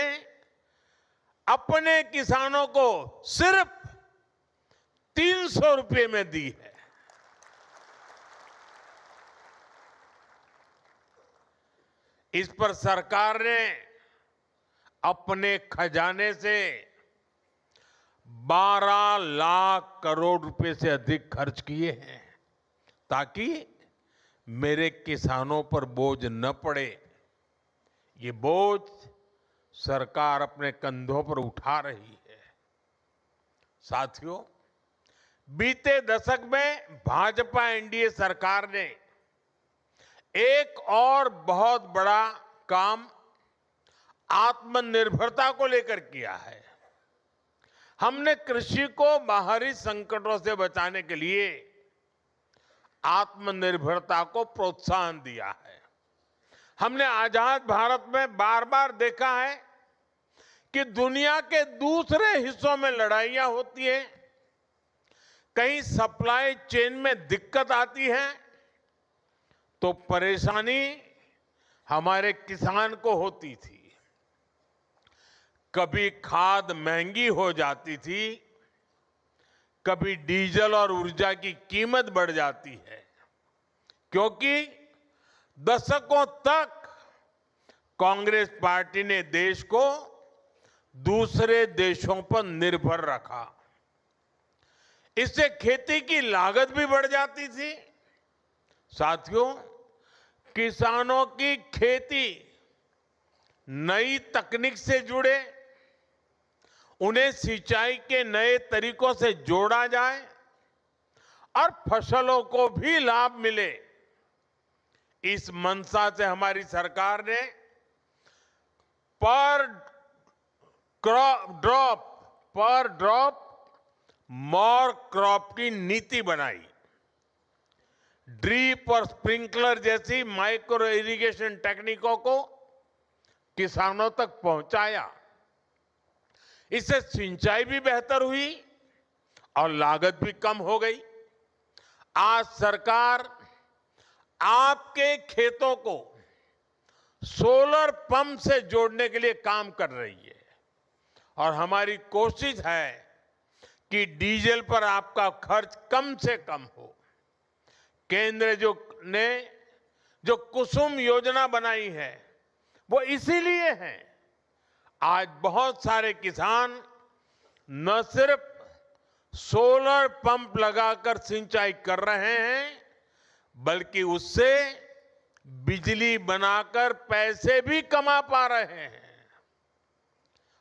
अपने किसानों को सिर्फ 300 रुपये में दी है। इस पर सरकार ने अपने खजाने से 12 लाख करोड़ रुपए से अधिक खर्च किए हैं ताकि मेरे किसानों पर बोझ न पड़े। ये बोझ सरकार अपने कंधों पर उठा रही है। साथियों, बीते दशक में भाजपा एनडीए सरकार ने एक और बहुत बड़ा काम आत्मनिर्भरता को लेकर किया है। हमने कृषि को बाहरी संकटों से बचाने के लिए आत्मनिर्भरता को प्रोत्साहन दिया है। हमने आजाद भारत में बार बार देखा है कि दुनिया के दूसरे हिस्सों में लड़ाइयां होती हैं, कहीं सप्लाई चेन में दिक्कत आती है तो परेशानी हमारे किसान को होती थी। कभी खाद महंगी हो जाती थी, कभी डीजल और ऊर्जा की कीमत बढ़ जाती है, क्योंकि दशकों तक कांग्रेस पार्टी ने देश को दूसरे देशों पर निर्भर रखा। इससे खेती की लागत भी बढ़ जाती थी। साथियों, किसानों की खेती नई तकनीक से जुड़े, उन्हें सिंचाई के नए तरीकों से जोड़ा जाए और फसलों को भी लाभ मिले। इस मंशा से हमारी सरकार ने पर ड्रॉप मोर क्रॉप की नीति बनाई। ड्रिप और स्प्रिंकलर जैसी माइक्रो इरिगेशन टेक्निकों को किसानों तक पहुंचाया। इससे सिंचाई भी बेहतर हुई और लागत भी कम हो गई। आज सरकार आपके खेतों को सोलर पंप से जोड़ने के लिए काम कर रही है और हमारी कोशिश है कि डीजल पर आपका खर्च कम से कम हो। केंद्र ने जो कुसुम योजना बनाई है वो इसीलिए है। आज बहुत सारे किसान न सिर्फ सोलर पंप लगाकर सिंचाई कर रहे हैं, बल्कि उससे बिजली बनाकर पैसे भी कमा पा रहे हैं।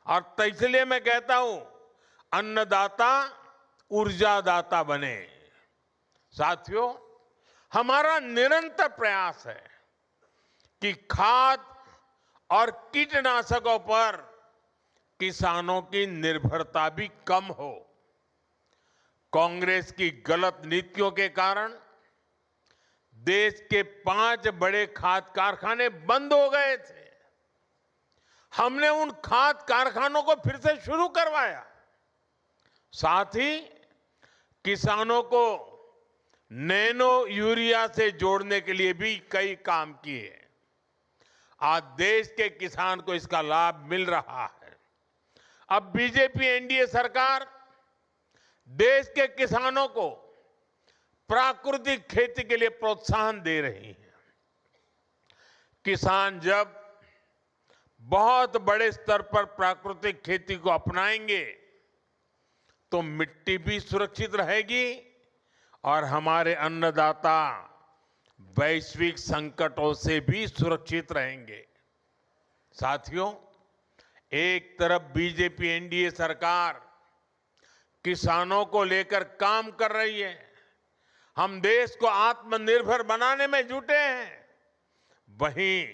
और तो इसलिए मैं कहता हूं, अन्नदाता ऊर्जादाता बने। साथियों, हमारा निरंतर प्रयास है कि खाद और कीटनाशकों पर किसानों की निर्भरता भी कम हो। कांग्रेस की गलत नीतियों के कारण देश के 5 बड़े खाद कारखाने बंद हो गए थे। हमने उन खाद कारखानों को फिर से शुरू करवाया। साथ ही किसानों को नैनो यूरिया से जोड़ने के लिए भी कई काम किए। आज देश के किसान को इसका लाभ मिल रहा है। अब बीजेपी एनडीए सरकार देश के किसानों को प्राकृतिक खेती के लिए प्रोत्साहन दे रही है। किसान जब बहुत बड़े स्तर पर प्राकृतिक खेती को अपनाएंगे तो मिट्टी भी सुरक्षित रहेगी और हमारे अन्नदाता वैश्विक संकटों से भी सुरक्षित रहेंगे। साथियों, एक तरफ बीजेपी एनडीए सरकार किसानों को लेकर काम कर रही है, हम देश को आत्मनिर्भर बनाने में जुटे हैं। वहीं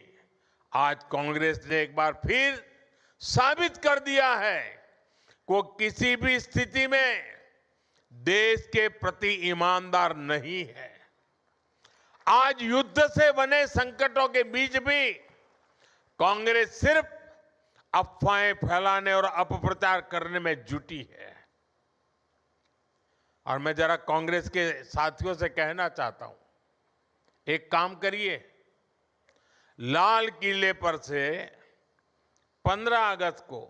आज कांग्रेस ने एक बार फिर साबित कर दिया है कि वो किसी भी स्थिति में देश के प्रति ईमानदार नहीं है। आज युद्ध से बने संकटों के बीच भी कांग्रेस सिर्फ अफवाहें फैलाने और अपप्रचार करने में जुटी है। और मैं जरा कांग्रेस के साथियों से कहना चाहता हूं, एक काम करिए, लाल किले पर से 15 अगस्त को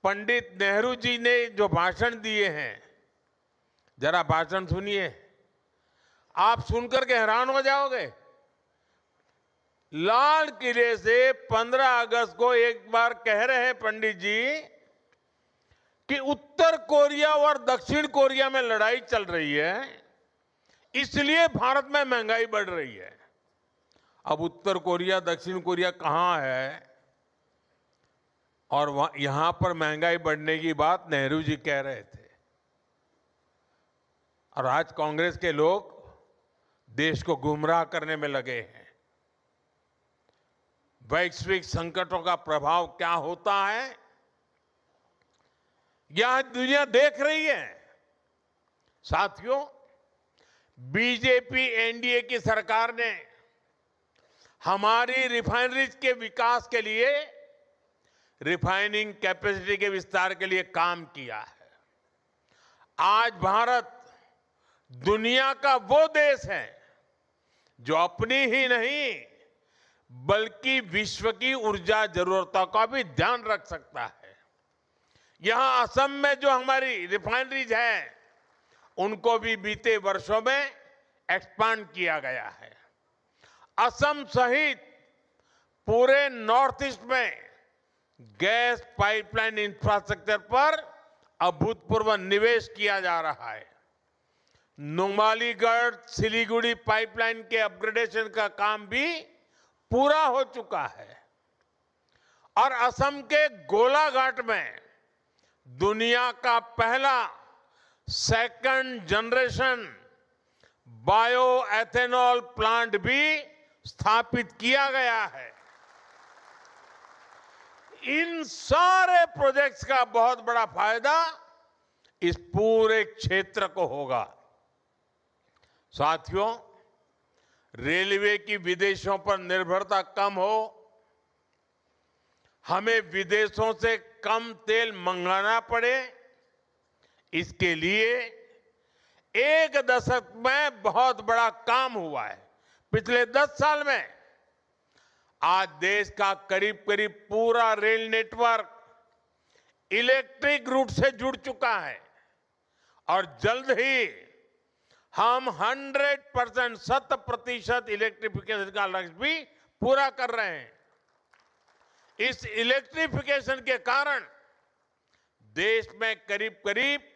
पंडित नेहरू जी ने जो भाषण दिए हैं, जरा भाषण सुनिए, आप सुनकर के हैरान हो जाओगे। लाल किले से 15 अगस्त को एक बार कह रहे हैं पंडित जी कि उत्तर कोरिया और दक्षिण कोरिया में लड़ाई चल रही है, इसलिए भारत में महंगाई बढ़ रही है। अब उत्तर कोरिया दक्षिण कोरिया कहां है और यहां पर महंगाई बढ़ने की बात नेहरू जी कह रहे थे। और आज कांग्रेस के लोग देश को गुमराह करने में लगे हैं। वैश्विक संकटों का प्रभाव क्या होता है यह दुनिया देख रही है। साथियों, बीजेपी एनडीए की सरकार ने हमारी रिफाइनरीज के विकास के लिए, रिफाइनिंग कैपेसिटी के विस्तार के लिए काम किया है। आज भारत दुनिया का वो देश है जो अपनी ही नहीं बल्कि विश्व की ऊर्जा जरूरतों का भी ध्यान रख सकता है। यहां असम में जो हमारी रिफाइनरीज है उनको भी बीते वर्षों में एक्सपांड किया गया है। असम सहित पूरे नॉर्थ ईस्ट में गैस पाइपलाइन इंफ्रास्ट्रक्चर पर अभूतपूर्व निवेश किया जा रहा है। नुमालीगढ़ सिलीगुड़ी पाइपलाइन के अपग्रेडेशन का काम भी पूरा हो चुका है। और असम के गोलाघाट में दुनिया का पहला second generation bio ethanol plant भी स्थापित किया गया है। इन सारे प्रोजेक्ट्स का बहुत बड़ा फायदा इस पूरे क्षेत्र को होगा। साथियों, रेलवे की विदेशों पर निर्भरता कम हो, हमें विदेशों से कम तेल मंगाना पड़े, इसके लिए एक दशक में बहुत बड़ा काम हुआ है। पिछले 10 साल में आज देश का करीब करीब पूरा रेल नेटवर्क इलेक्ट्रिक रूट से जुड़ चुका है और जल्द ही हम 100% 100% इलेक्ट्रिफिकेशन का लक्ष्य भी पूरा कर रहे हैं। इस इलेक्ट्रिफिकेशन के कारण देश में करीब करीब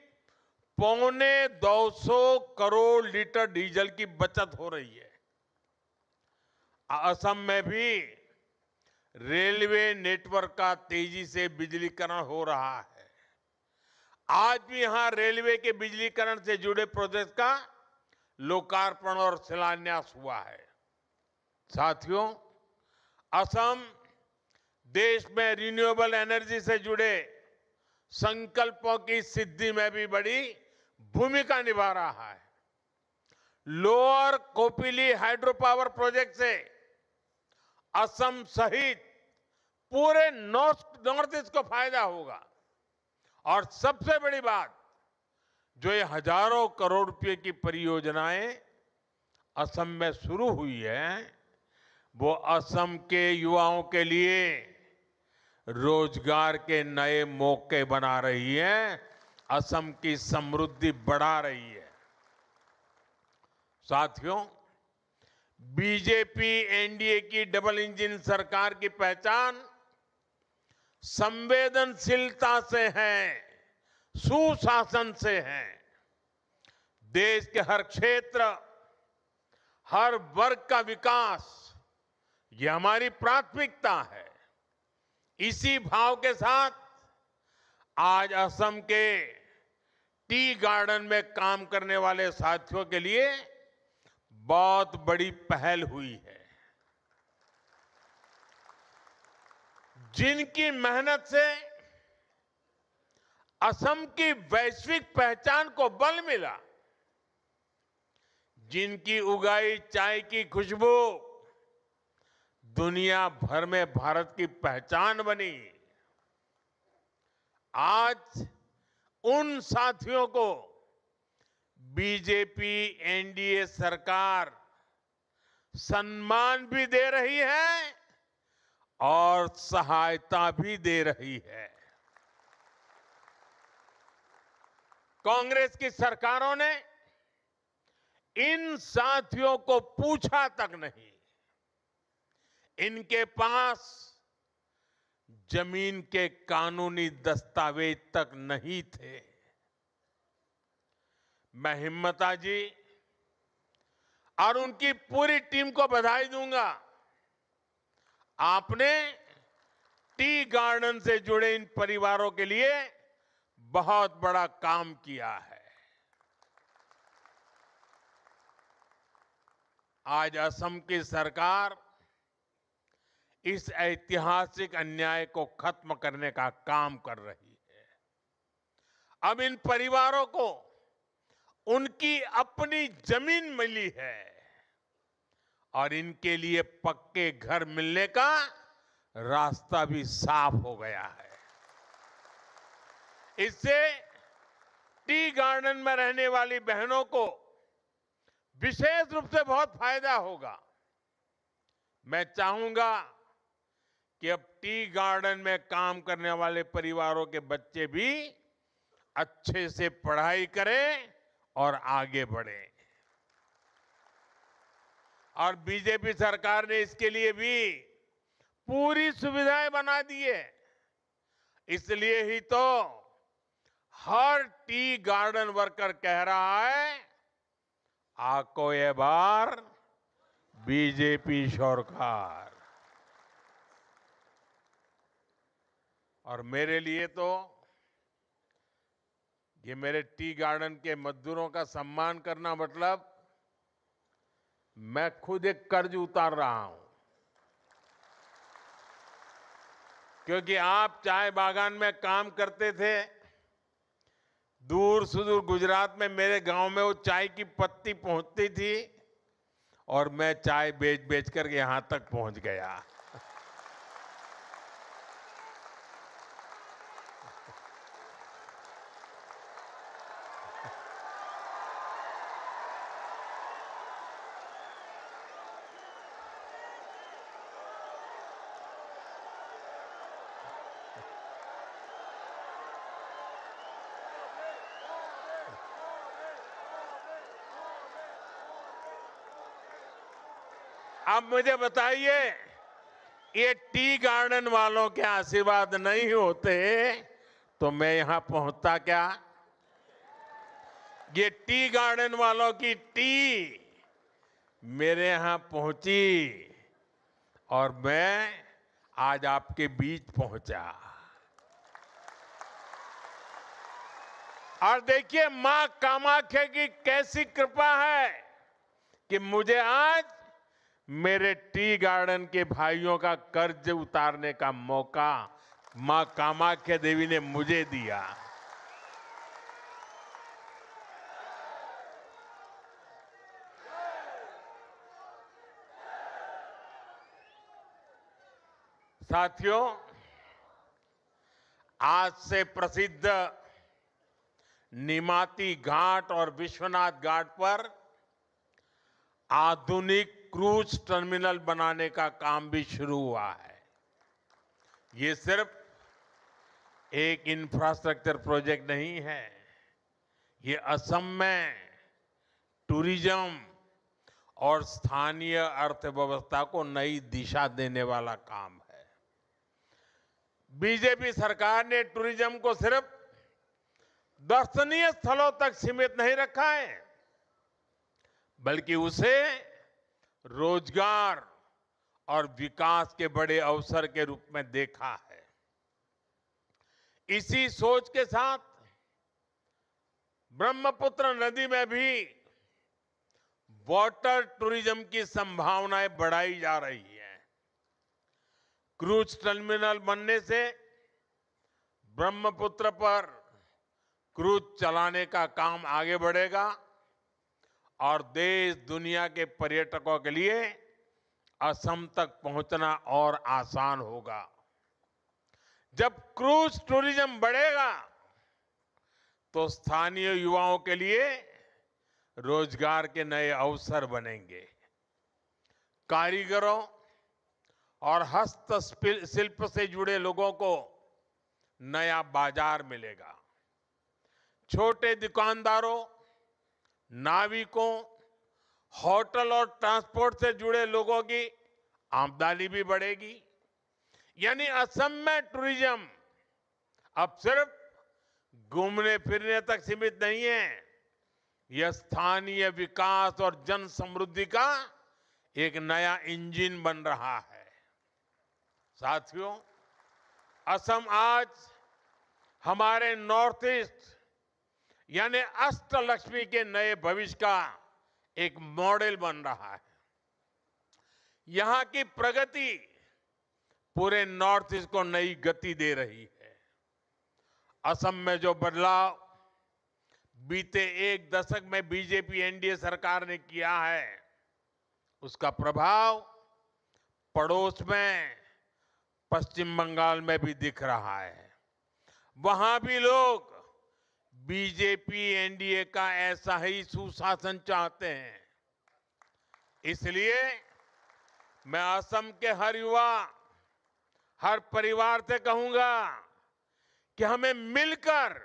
250 करोड़ लीटर डीजल की बचत हो रही है। असम में भी रेलवे नेटवर्क का तेजी से बिजलीकरण हो रहा है। आज भी यहां रेलवे के बिजलीकरण से जुड़े प्रोजेक्ट का लोकार्पण और शिलान्यास हुआ है। साथियों, असम देश में रिन्यूएबल एनर्जी से जुड़े संकल्पों की सिद्धि में भी बड़ी भूमिका निभा रहा है। Lower Kopili hydro power project से असम सहित पूरे नॉर्थ ईस्ट को फायदा होगा। और सबसे बड़ी बात, जो ये हजारों करोड़ रुपए की परियोजनाएं असम में शुरू हुई है, वो असम के युवाओं के लिए रोजगार के नए मौके बना रही है, असम की समृद्धि बढ़ा रही है। साथियों, बीजेपी एनडीए की डबल इंजन सरकार की पहचान संवेदनशीलता से है, सुशासन से है। देश के हर क्षेत्र, हर वर्ग का विकास, ये हमारी प्राथमिकता है। इसी भाव के साथ आज असम के टी गार्डन में काम करने वाले साथियों के लिए बहुत बड़ी पहल हुई है। जिनकी मेहनत से असम की वैश्विक पहचान को बल मिला, जिनकी उगाई चाय की खुशबू दुनिया भर में भारत की पहचान बनी, आज उन साथियों को बीजेपी एनडीए सरकार सम्मान भी दे रही है और सहायता भी दे रही है। कांग्रेस की सरकारों ने इन साथियों को पूछा तक नहीं। इनके पास जमीन के कानूनी दस्तावेज तक नहीं थे। मैं हिम्मता जी और उनकी पूरी टीम को बधाई दूंगा। आपने टी गार्डन से जुड़े इन परिवारों के लिए बहुत बड़ा काम किया है। आज असम की सरकार इस ऐतिहासिक अन्याय को खत्म करने का काम कर रही है। अब इन परिवारों को उनकी अपनी जमीन मिली है और इनके लिए पक्के घर मिलने का रास्ता भी साफ हो गया है। इससे टी गार्डन में रहने वाली बहनों को विशेष रूप से बहुत फायदा होगा। मैं चाहूंगा कि अब टी गार्डन में काम करने वाले परिवारों के बच्चे भी अच्छे से पढ़ाई करें और आगे बढ़ें। और बीजेपी सरकार ने इसके लिए भी पूरी सुविधाएं बना दी है। इसलिए ही तो हर टी गार्डन वर्कर कह रहा है, आको ये बार बीजेपी सरकार। और मेरे लिए तो ये मेरे टी गार्डन के मजदूरों का सम्मान करना मतलब मैं खुद एक कर्ज उतार रहा हूं, क्योंकि आप चाय बागान में काम करते थे। दूर सुदूर गुजरात में मेरे गांव में वो चाय की पत्ती पहुंचती थी और मैं चाय बेच बेच कर यहां तक पहुंच गया। अब मुझे बताइए, ये टी गार्डन वालों के आशीर्वाद नहीं होते तो मैं यहां पहुंचता क्या? ये टी गार्डन वालों की टी मेरे यहां पहुंची और मैं आज आपके बीच पहुंचा। और देखिए मां कामाख्या की कैसी कृपा है कि मुझे आज मेरे टी गार्डन के भाइयों का कर्ज उतारने का मौका मां कामाख्या देवी ने मुझे दिया। साथियों, आज से प्रसिद्ध निमाती घाट और विश्वनाथ घाट पर आधुनिक क्रूज टर्मिनल बनाने का काम भी शुरू हुआ है। ये सिर्फ एक इंफ्रास्ट्रक्चर प्रोजेक्ट नहीं है, ये असम में टूरिज्म और स्थानीय अर्थव्यवस्था को नई दिशा देने वाला काम है। बीजेपी सरकार ने टूरिज्म को सिर्फ दर्शनीय स्थलों तक सीमित नहीं रखा है, बल्कि उसे रोजगार और विकास के बड़े अवसर के रूप में देखा है। इसी सोच के साथ ब्रह्मपुत्र नदी में भी वाटर टूरिज्म की संभावनाएं बढ़ाई जा रही है। क्रूज टर्मिनल बनने से ब्रह्मपुत्र पर क्रूज चलाने का काम आगे बढ़ेगा और देश दुनिया के पर्यटकों के लिए असम तक पहुंचना और आसान होगा। जब क्रूज टूरिज्म बढ़ेगा तो स्थानीय युवाओं के लिए रोजगार के नए अवसर बनेंगे। कारीगरों और हस्तशिल्प से जुड़े लोगों को नया बाजार मिलेगा। छोटे दुकानदारों, नाविकों, होटल और ट्रांसपोर्ट से जुड़े लोगों की आमदनी भी बढ़ेगी। यानी असम में टूरिज्म अब सिर्फ घूमने फिरने तक सीमित नहीं है, यह स्थानीय विकास और जन समृद्धि का एक नया इंजन बन रहा है। साथियों, असम आज हमारे नॉर्थ ईस्ट यानी अष्टलक्ष्मी के नए भविष्य का एक मॉडल बन रहा है। यहां की प्रगति पूरे नॉर्थ ईस्ट को नई गति दे रही है। असम में जो बदलाव बीते एक दशक में बीजेपी एनडीए सरकार ने किया है, उसका प्रभाव पड़ोस में पश्चिम बंगाल में भी दिख रहा है। वहां भी लोग बीजेपी एनडीए का ऐसा ही सुशासन चाहते हैं। इसलिए मैं असम के हर युवा, हर परिवार से कहूंगा कि हमें मिलकर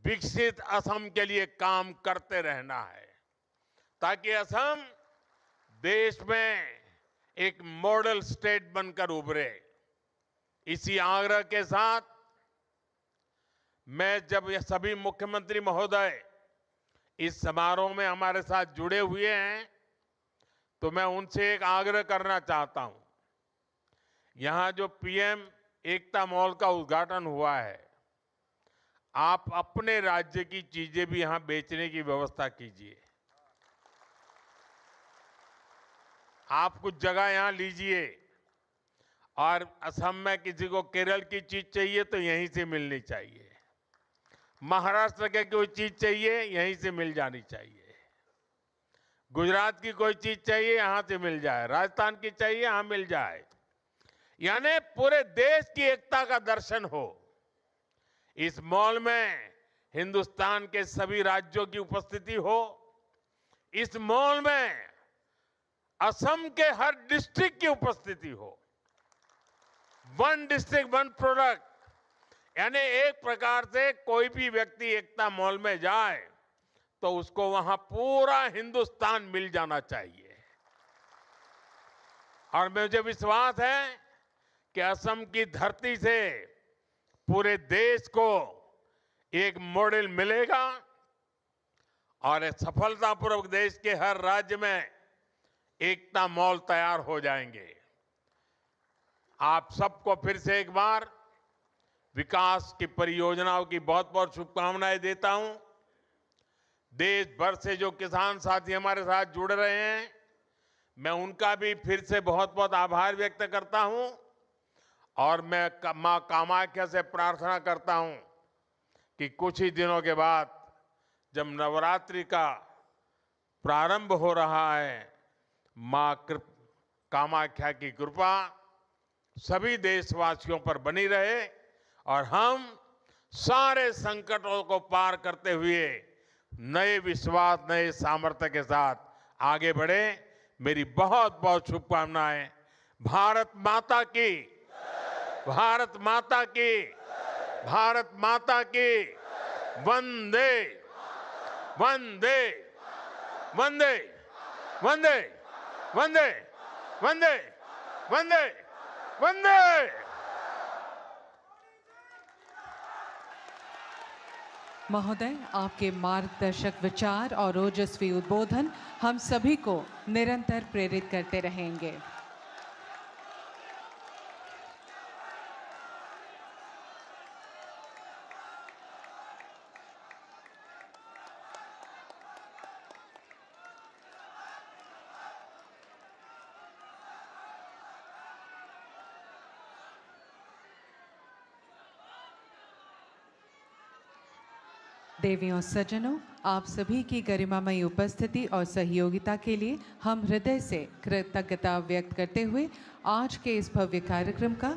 विकसित असम के लिए काम करते रहना है, ताकि असम देश में एक मॉडल स्टेट बनकर उभरे। इसी आग्रह के साथ मैं जब ये सभी मुख्यमंत्री महोदय इस समारोह में हमारे साथ जुड़े हुए हैं, तो मैं उनसे एक आग्रह करना चाहता हूं। यहां जो पीएम एकता मॉल का उद्घाटन हुआ है। आप अपने राज्य की चीजें भी यहां बेचने की व्यवस्था कीजिए। आप कुछ जगह यहां लीजिए और असम में किसी को केरल की चीज चाहिए तो यहीं से मिलनी चाहिए। महाराष्ट्र के कोई चीज चाहिए यहीं से मिल जानी चाहिए। गुजरात की कोई चीज चाहिए यहां से मिल जाए। राजस्थान की चाहिए यहां मिल जाए। यानी पूरे देश की एकता का दर्शन हो। इस मॉल में हिंदुस्तान के सभी राज्यों की उपस्थिति हो। इस मॉल में असम के हर डिस्ट्रिक्ट की उपस्थिति हो। वन डिस्ट्रिक्ट वन प्रोडक्ट, यानी एक प्रकार से कोई भी व्यक्ति एकता मॉल में जाए तो उसको वहां पूरा हिंदुस्तान मिल जाना चाहिए। और मुझे विश्वास है कि असम की धरती से पूरे देश को एक मॉडल मिलेगा और सफलतापूर्वक देश के हर राज्य में एकता मॉल तैयार हो जाएंगे। आप सबको फिर से एक बार विकास की परियोजनाओं की बहुत बहुत शुभकामनाएं देता हूं। देश भर से जो किसान साथी हमारे साथ जुड़ रहे हैं, मैं उनका भी फिर से बहुत बहुत आभार व्यक्त करता हूं। और मैं मां कामाख्या से प्रार्थना करता हूं कि कुछ ही दिनों के बाद जब नवरात्रि का प्रारंभ हो रहा है, मां कामाख्या की कृपा सभी देशवासियों पर बनी रहे और हम सारे संकटों को पार करते हुए नए विश्वास, नए सामर्थ्य के साथ आगे बढ़े। मेरी बहुत बहुत शुभकामनाएं। भारत माता की, भारत माता की, भारत माता की। वंदे वंदे वंदे वंदे वंदे वंदे वंदे वंदे। महोदय, आपके मार्गदर्शक विचार और ओजस्वी उद्बोधन हम सभी को निरंतर प्रेरित करते रहेंगे। देवियों सज्जनों, आप सभी की गरिमामयी उपस्थिति और सहयोगिता के लिए हम हृदय से कृतज्ञता व्यक्त करते हुए आज के इस भव्य कार्यक्रम का